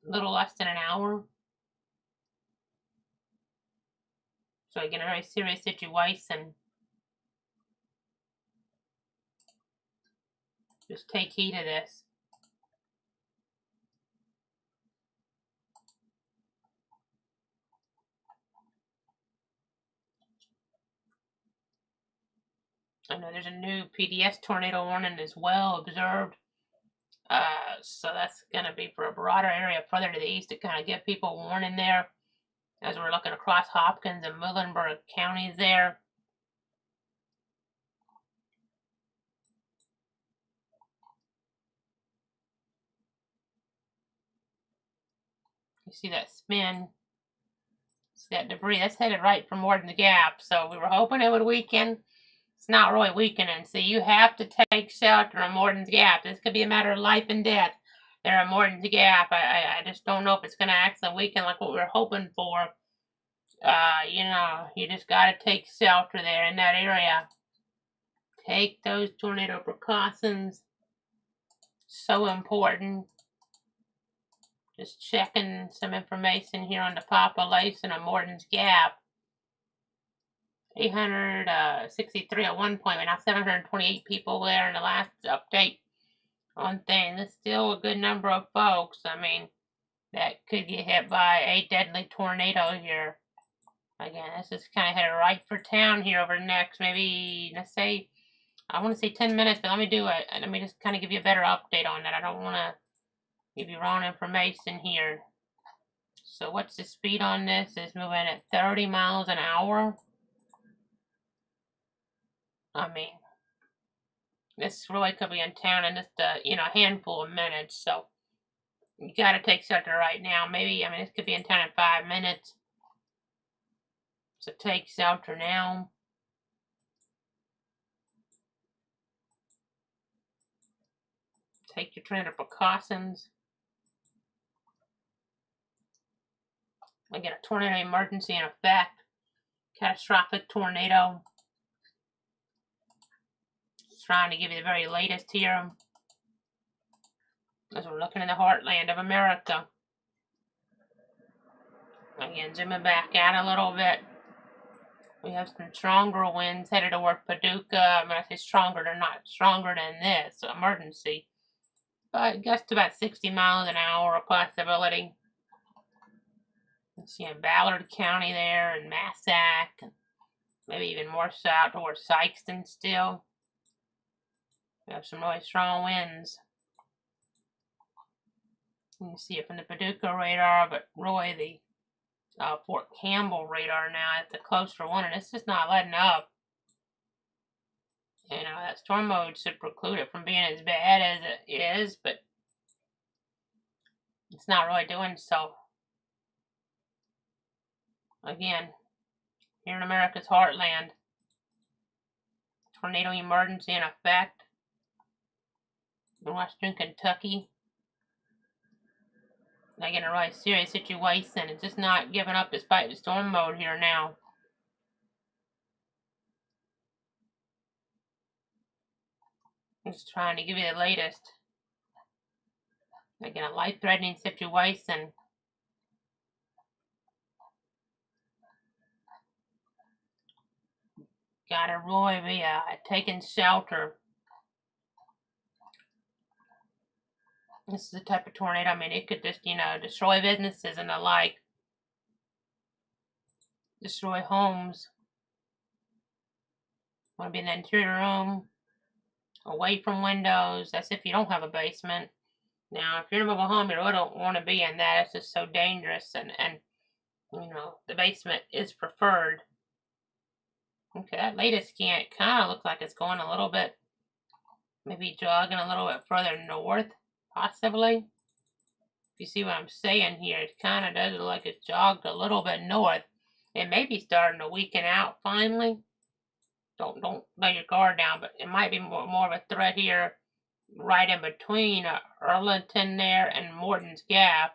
little less than an hour. So again, a very serious situation. Just take heed of this. I know there's a new PDS tornado warning as well observed. So that's going to be for a broader area further to the east to kind of give people warning there as we're looking across Hopkins and Muhlenberg counties there. You see that spin, see that debris, that's headed right for Morton's Gap. So we were hoping it would weaken. It's not really weakening. So you have to take shelter in Morton's Gap. This could be a matter of life and death there in Morton's Gap. I just don't know if it's going to actually weaken like what we were hoping for. You know, you just got to take shelter there in that area. Take those tornado precautions. So important. Just checking some information here on the population of Morton's Gap. 863 at one point, but now 728 people there in the last update on things. It's still a good number of folks, I mean, that could get hit by a deadly tornado here. Again, this is kind of headed right for town here over the next, maybe, let's say, I want to say 10 minutes, but let me just kind of give you a better update on that. I don't want to give you wrong information here. So what's the speed on this? It's moving at 30 miles an hour. I mean, this really could be in town in just a handful of minutes. So you got to take shelter right now. Maybe, I mean, this could be in town in 5 minutes. So take shelter now. Take your tornado precautions. Again, a tornado emergency in effect. Catastrophic tornado. Just trying to give you the very latest here as we're looking in the heartland of America. Again, zooming back out a little bit. We have some stronger winds headed toward Paducah. When I say stronger, they're not stronger than this emergency. But gust to about 60 miles an hour, a possibility. You see in Ballard County there, and Massac, and maybe even more south towards Sykeston still. We have some really strong winds. You can see it from the Paducah radar, but really the Fort Campbell radar now is the closer one, and it's just not letting up. You know, that storm mode should preclude it from being as bad as it is, but it's not really doing so. Again, here in America's heartland, tornado emergency in effect in western Kentucky. Again, a really serious situation. It's just not giving up despite the storm mode here now. Just trying to give you the latest. Again, a life-threatening situation. Gotta really be taking shelter. This is the type of tornado, I mean, it could just, you know, destroy businesses and the like. Destroy homes. Want to be in the interior room, away from windows. That's if you don't have a basement. Now, if you're in a mobile home, you really don't want to be in that. It's just so dangerous, and you know, the basement is preferred. Okay, that latest scan, it kind of looks like it's going a little bit, maybe jogging a little bit further north, possibly. If you see what I'm saying here, it kind of does look like it's jogged a little bit north. It may be starting to weaken out finally. Don't lay your guard down, but it might be more of a threat here, right in between Arlington there and Morton's Gap.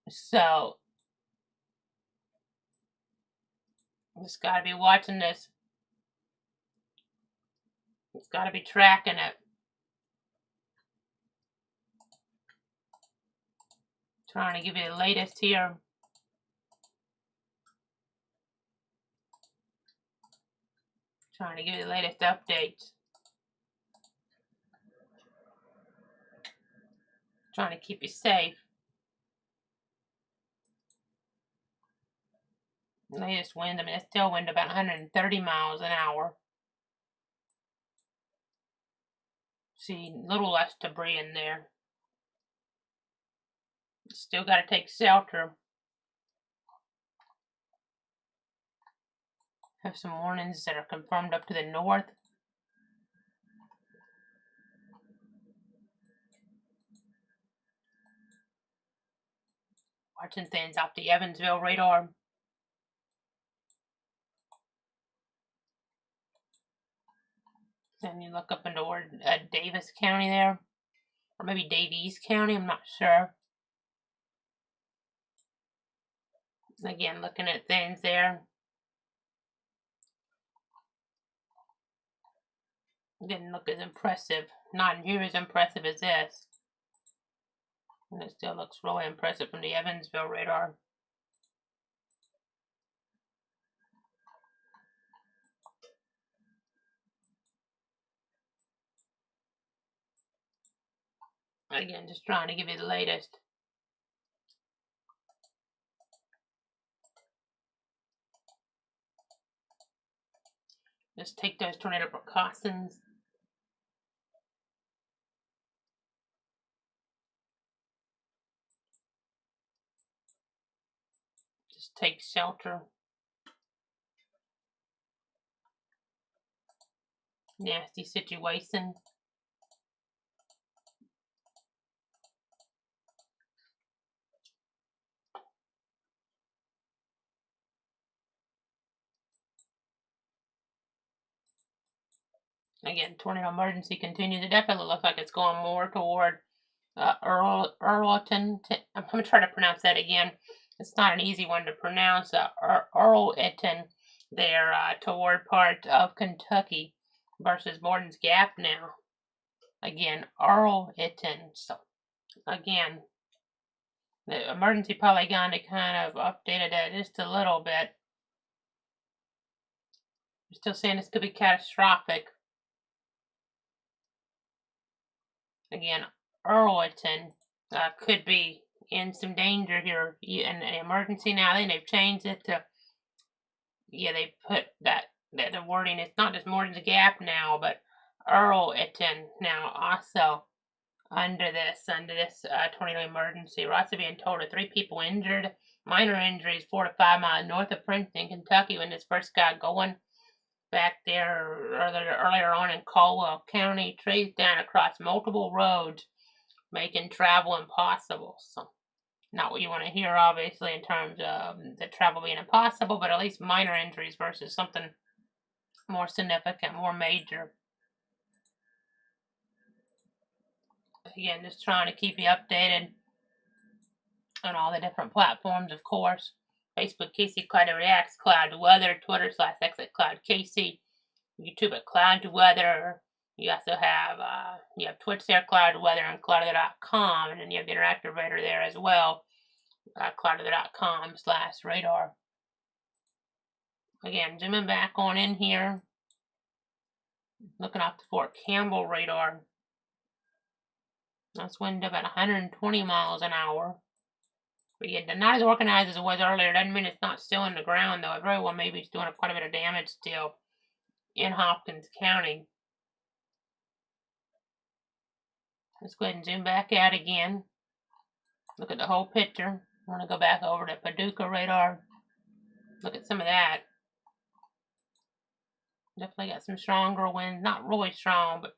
So, just got to be watching this. It's got to be tracking it. Trying to give you the latest here. Trying to give you the latest updates. Trying to keep you safe. Latest wind, I mean, it's still wind about 130 miles an hour. See, a little less debris in there. Still got to take shelter. Have some warnings that are confirmed up to the north. Watching things off the Evansville radar. Then you look up into Davis County there. Or maybe Davies County, I'm not sure. Again, looking at things there. Didn't look as impressive. Not near as impressive as this. And it still looks really impressive from the Evansville radar. Again, just trying to give you the latest. Just take those tornado precautions. Just take shelter. Nasty situation. Again, tornado emergency continues. It definitely looks like it's going more toward Arlington. I'm going to try to pronounce that again. It's not an easy one to pronounce. Arlington there toward part of Kentucky versus Morton's Gap now. Again, Arlington. So, again, the emergency polygon, they kind of updated that just a little bit. They're still saying this could be catastrophic. Again, Arlington could be in some danger here. In an emergency now. I think they've changed it to, yeah, they put that the wording. It's not just Morton's Gap now, but Arlington now also under this tornado emergency. We're also being told of 3 people injured, minor injuries 4 to 5 miles north of Princeton, Kentucky, when this first got going. Back there earlier on in Caldwell County, trees down across multiple roads, making travel impossible. So, not what you want to hear, obviously, in terms of the travel being impossible, but at least minor injuries versus something more significant, more major. Again, just trying to keep you updated on all the different platforms, of course. Facebook, Casey Crider Reacts, Cloud to Weather, Twitter /X at Cloud Casey, YouTube at Cloud to Weather. You also have Twitch there, Cloud to Weather, and cloudweather.com, and then you have the interactive radar there as well, cloudweather.com/radar. Again, zooming back on in here, looking off the Fort Campbell radar. That's wind about 120 miles an hour. But yeah, not as organized as it was earlier. Doesn't mean it's not still in the ground, though. It very well maybe it's doing quite a bit of damage still in Hopkins County. Let's go ahead and zoom back out again. Look at the whole picture. I want to go back over to Paducah radar. Look at some of that. Definitely got some stronger winds. Not really strong, but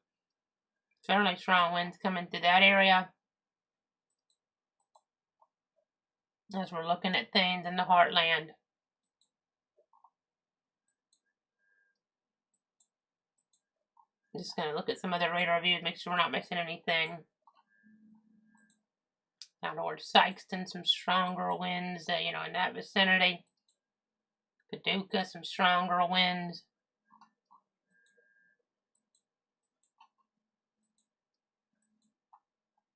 fairly strong winds coming through that area. As we're looking at things in the heartland. I'm just going to look at some other radar views, make sure we're not missing anything. Down towards Sykeston, some stronger winds, in that vicinity. Paducah, some stronger winds.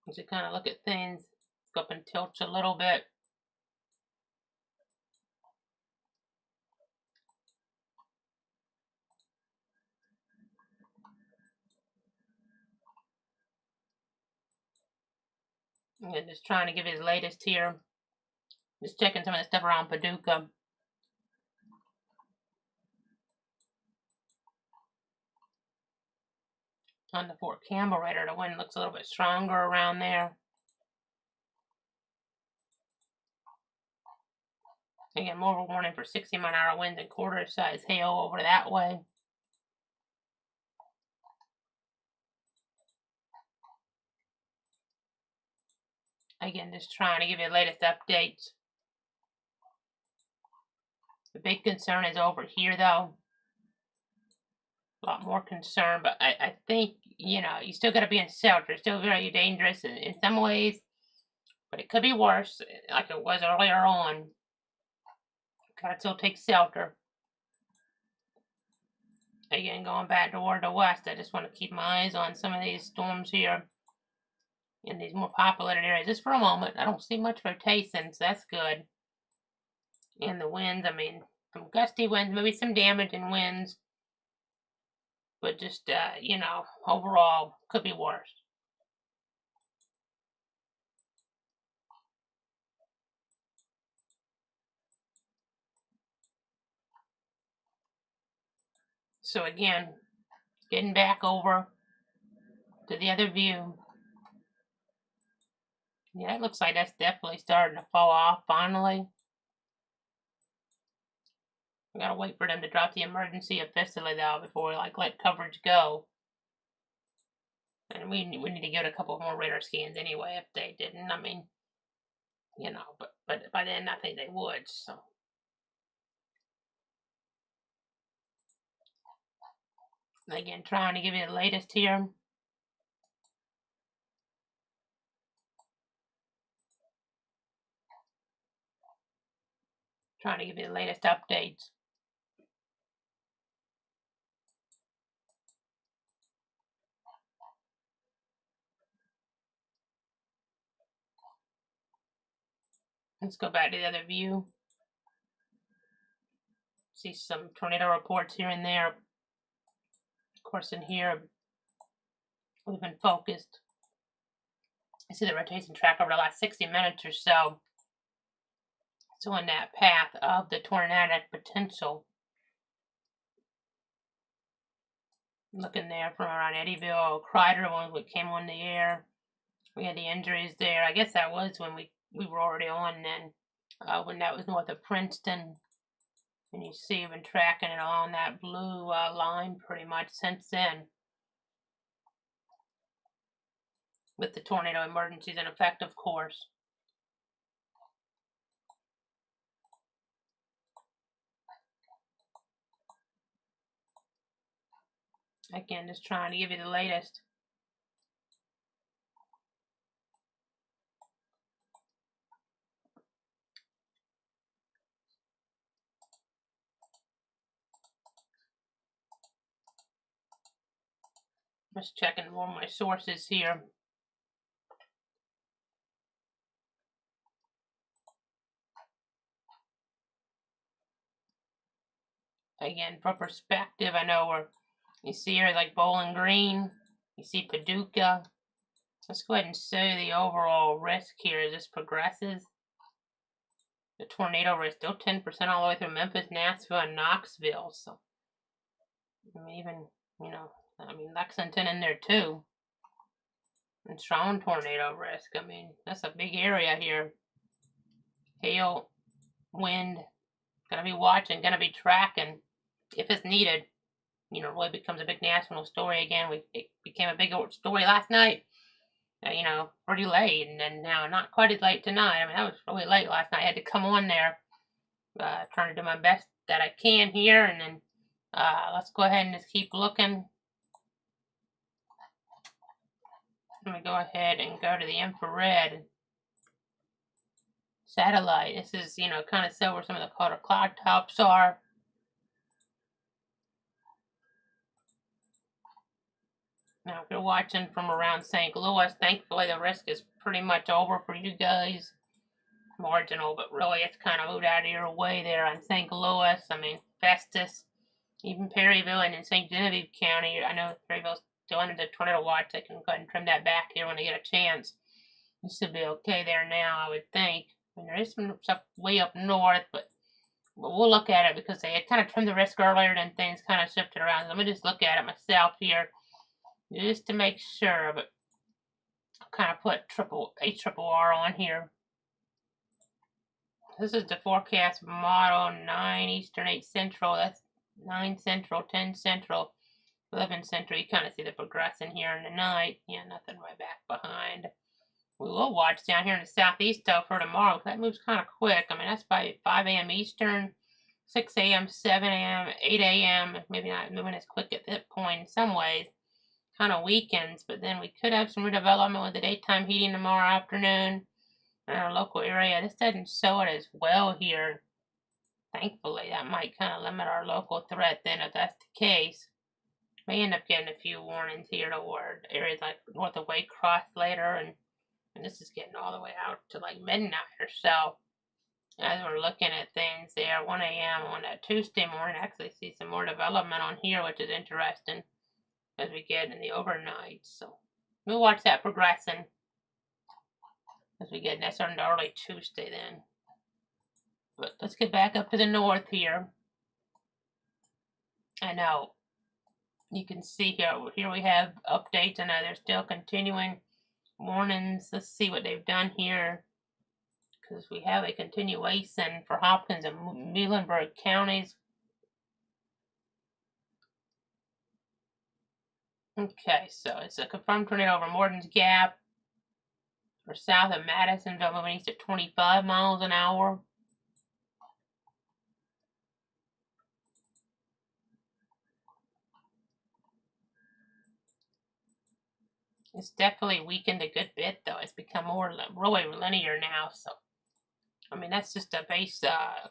As you kind of look at things, go up and tilt a little bit. And just trying to give you the latest here. Just checking some of the stuff around Paducah. On the Fort Campbell radar, the wind looks a little bit stronger around there. Again, more of a warning for 60-mile-an-hour winds and quarter-size hail over that way. Again, just trying to give you the latest updates. The big concern is over here, though. A lot more concern, but I think, you still got to be in shelter. It's still very dangerous in some ways, but it could be worse, like it was earlier on. Got to still take shelter. Again, going back toward the west, I just want to keep my eyes on some of these storms here in these more populated areas. Just for a moment, I don't see much rotation, so that's good. And the winds, some gusty winds, maybe some damage in winds. But just, overall, could be worse. So again, getting back over to the other view. Yeah, it looks like that's definitely starting to fall off finally. We gotta wait for them to drop the emergency officially though before we let coverage go. And we need to get a couple more radar scans anyway if they didn't. But by then I think they would. So again, trying to give you the latest here. Trying to give you the latest updates. Let's go back to the other view. See some tornado reports here and there. Of course, in here, we've been focused. I see the rotation track over the last 60 minutes or so. So in that path of the tornadic potential. Looking there from around Eddyville, Crider, when we came on the air. We had the injuries there. I guess that was when we were already on then, when that was north of Princeton. And you see, we've been tracking it along that blue line pretty much since then. With the tornado emergencies in effect, of course. Again, just trying to give you the latest. Just checking more of my sources here. Again, for perspective, I know where you see here like Bowling Green, you see Paducah. Let's go ahead and show the overall risk here as this progresses. The tornado risk still 10% all the way through Memphis, Nashville, and Knoxville. So, I mean, even, Lexington in there too. And strong tornado risk. I mean, that's a big area here. Hail, wind, gonna be watching, gonna be tracking if it's needed. Really becomes a big national story again. It became a big story last night. Pretty late, and then now not quite as late tonight. I mean, that was really late last night. I had to come on there, trying to do my best that I can here, and then let's go ahead and just keep looking. Let me go ahead and go to the infrared satellite. This is, kind of so where some of the color cloud tops are. Now, if you're watching from around St. Louis, thankfully the risk is pretty much over for you guys. Marginal, but really it's kind of moved out of your way there on St. Louis. I mean, Festus, even Perryville and in St. Genevieve County. I know Perryville's still under the tornado watch. They can go ahead and trim that back here when they get a chance. You should be okay there now, I would think. I mean, there is some stuff way up north, but we'll look at it because they had kind of trimmed the risk earlier and things kind of shifted around. Let me just look at it myself here just to make sure, but I'll kind of put HRRR on here. This is the forecast model, 9 Eastern, 8 Central. That's 9 Central, 10 Central, 11 Central. You kind of see the progression here in the night. Yeah, nothing right back behind. We will watch down here in the southeast, though, for tomorrow. That moves kind of quick. I mean, that's by 5 a.m. Eastern, 6 a.m., 7 a.m., 8 a.m. Maybe not moving as quick at that point in some ways. Kind of weekends, but then we could have some redevelopment with the daytime heating tomorrow afternoon in our local area. This doesn't show it as well here. Thankfully, that might kind of limit our local threat then if that's the case. May end up getting a few warnings here toward areas like north of Waycross later, and this is getting all the way out to like midnight or so. As we're looking at things there, 1 a.m. on that Tuesday morning, I actually see some more development on here, which is interesting as we get in the overnight. So we'll watch that progressing as we get next on early Tuesday then. But let's get back up to the north here. I know you can see here we have updates. I know they're still continuing warnings. Let's see what they've done here, because we have a continuation for Hopkins and Muhlenberg counties. Okay, so it's a confirmed tornado over Morton's Gap or south of Madisonville, moving east at 25 miles an hour. It's definitely weakened a good bit, though. It's become more really linear now. So, I mean, that's just a base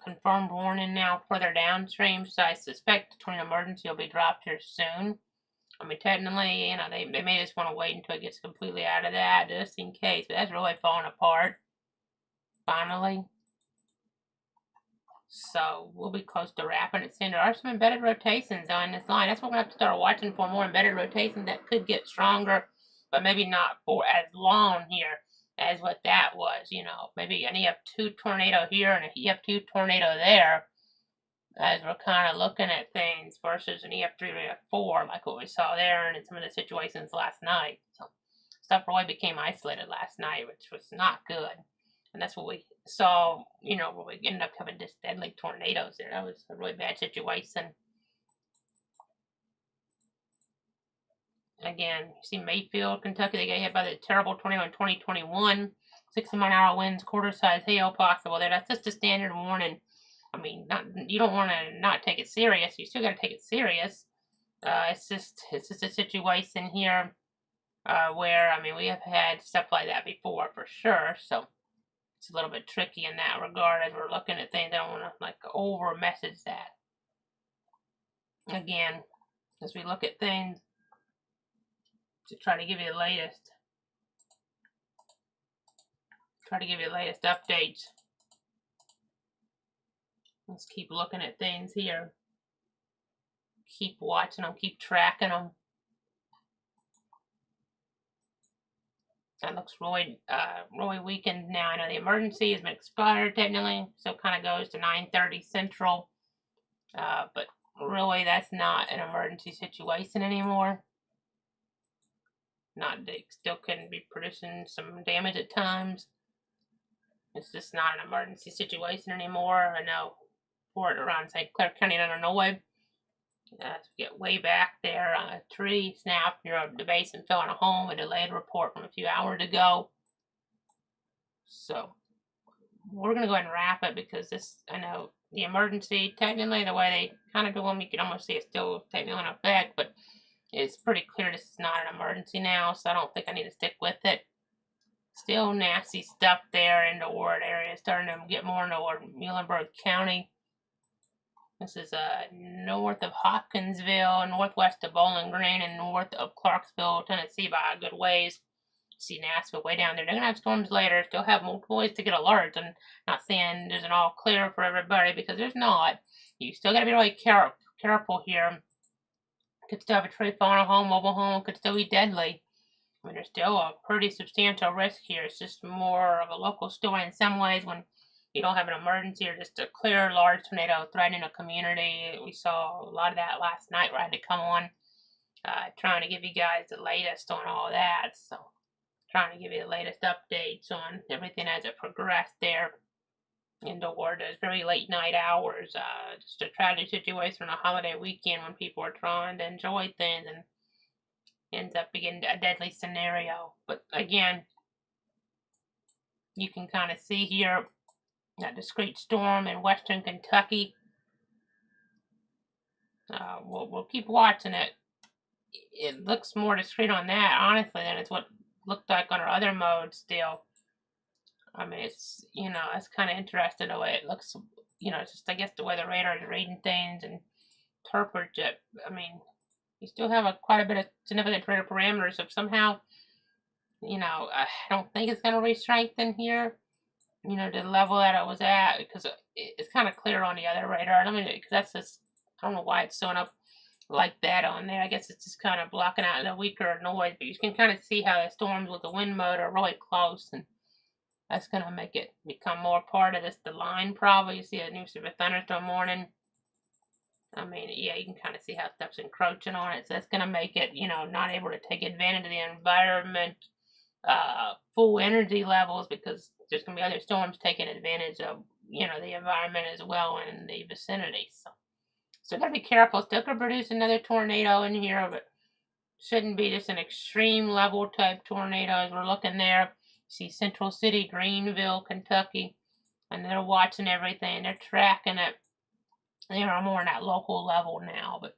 confirmed warning now further downstream. So I suspect the tornado emergency will be dropped here soon. I mean, technically, they may just want to wait until it gets completely out of that, just in case. But that's really falling apart, finally. So we'll be close to wrapping it soon. There are some embedded rotations on this line. That's what we're going to have to start watching for, more embedded rotations that could get stronger, but maybe not for as long here as what that was. You know, maybe an EF2 tornado here and an EF2 tornado there, as we're kind of looking at things, versus an EF3 or EF4 like what we saw there and in some of the situations last night. So stuff really became isolated last night, which was not good. And that's what we saw, you know, where we ended up having just deadly tornadoes there. That was a really bad situation. Again, you see Mayfield, Kentucky, they got hit by the terrible tornado in 2021. 60-mile-an-hour winds, quarter-size hail possible there. That's just a standard warning. I mean, you don't want to not take it serious. You still got to take it serious. It's just a situation here where, I mean, we have had stuff like that before for sure. So it's a little bit tricky in that regard as we're looking at things. I don't want to like over message that. Again, as we look at things, to try to give you the latest. Try to give you the latest updates. Let's keep looking at things here. Keep watching them, keep tracking them. That looks really weakened now. I know the emergency has been expired technically, so it kind of goes to 9:30 Central. But really, that's not an emergency situation anymore. Not, they still couldn't be producing some damage at times. It's just not an emergency situation anymore. I know for it around St. Clair County, Illinois. As we get way back there, a tree snapped near the base and fell on a home. A delayed report from a few hours ago. So we're going to go ahead and wrap it because this, I know the emergency, technically the way they kind of do them, you can almost see it's still technically in effect, but it's pretty clear this is not an emergency now, so I don't think I need to stick with it. Still nasty stuff there in the Ward area, starting to get more into Muhlenberg County. This is north of Hopkinsville, northwest of Bowling Green, and north of Clarksville, Tennessee by a good ways. See Nashville way down there. They're going to have storms later. Still have multiple ways to get alerts. I'm not saying there's an all clear for everybody because there's not. You still got to be really careful here. Could still have a tree fall on a home, mobile home. Could still be deadly. I mean, there's still a pretty substantial risk here. It's just more of a local story in some ways when you don't have an emergency or just a clear large tornado threatening a community. We saw a lot of that last night where I had to come on trying to give you guys the latest on all that. So trying to give you the latest updates on everything as it progressed there in toward those very late night hours. Just a tragic situation on a holiday weekend when people are trying to enjoy things and ends up being a deadly scenario. But again, you can kind of see here that discrete storm in western Kentucky. We'll keep watching it. It looks more discrete on that, honestly, than it's what looked like on our other modes still. I mean, it's, you know, it's kind of interesting the way it looks. You know, it's just, I guess, the way the radar is reading things and interprets it. I mean, you still have quite a bit of significant radar parameters. If somehow, you know, I don't think it's going to re-strengthen here, you know, to the level that it was at, because it's kind of clear on the other radar. I mean, because that's just, I don't know why it's showing up like that on there. I guess it's just kind of blocking out the weaker noise, but you can kind of see how the storms with the wind mode are really close, and that's going to make it become more part of the line probably. You see a new super thunderstorm warning. I mean, yeah, you can kind of see how stuff's encroaching on it, so that's going to make it, you know, not able to take advantage of the environment full energy levels, because there's going to be other storms taking advantage of, you know, the environment as well in the vicinity. So got to be careful. Still could produce another tornado in here, but shouldn't be just an extreme level type tornado as we're looking there. See Central City, Greenville, Kentucky, and they're watching everything. They're tracking it. They are more on that local level now, but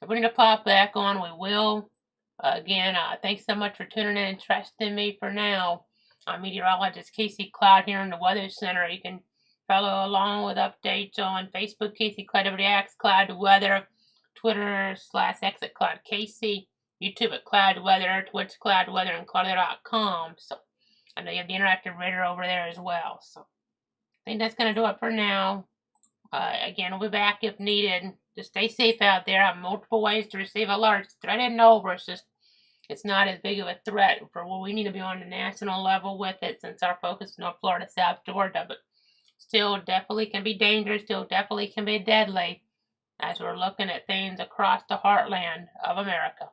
if we need to pop back on, we will. Again, thanks so much for tuning in and trusting me for now. I'm meteorologist Casey Cloud here in the Weather Center. You can follow along with updates on Facebook, Casey Cloud WX, Cloud Weather, Twitter /X at Cloud Casey, YouTube at Cloud Weather, Twitch Cloud Weather, and cloudweather.com. So I know you have the interactive radar over there as well. So I think that's going to do it for now. Again, we'll be back if needed. Just stay safe out there. I have multiple ways to receive alerts. Threat isn't over. It's not as big of a threat for what we need to be on the national level with it, since our focus is North Florida, South Georgia. But still, definitely can be dangerous. Still, definitely can be deadly as we're looking at things across the heartland of America.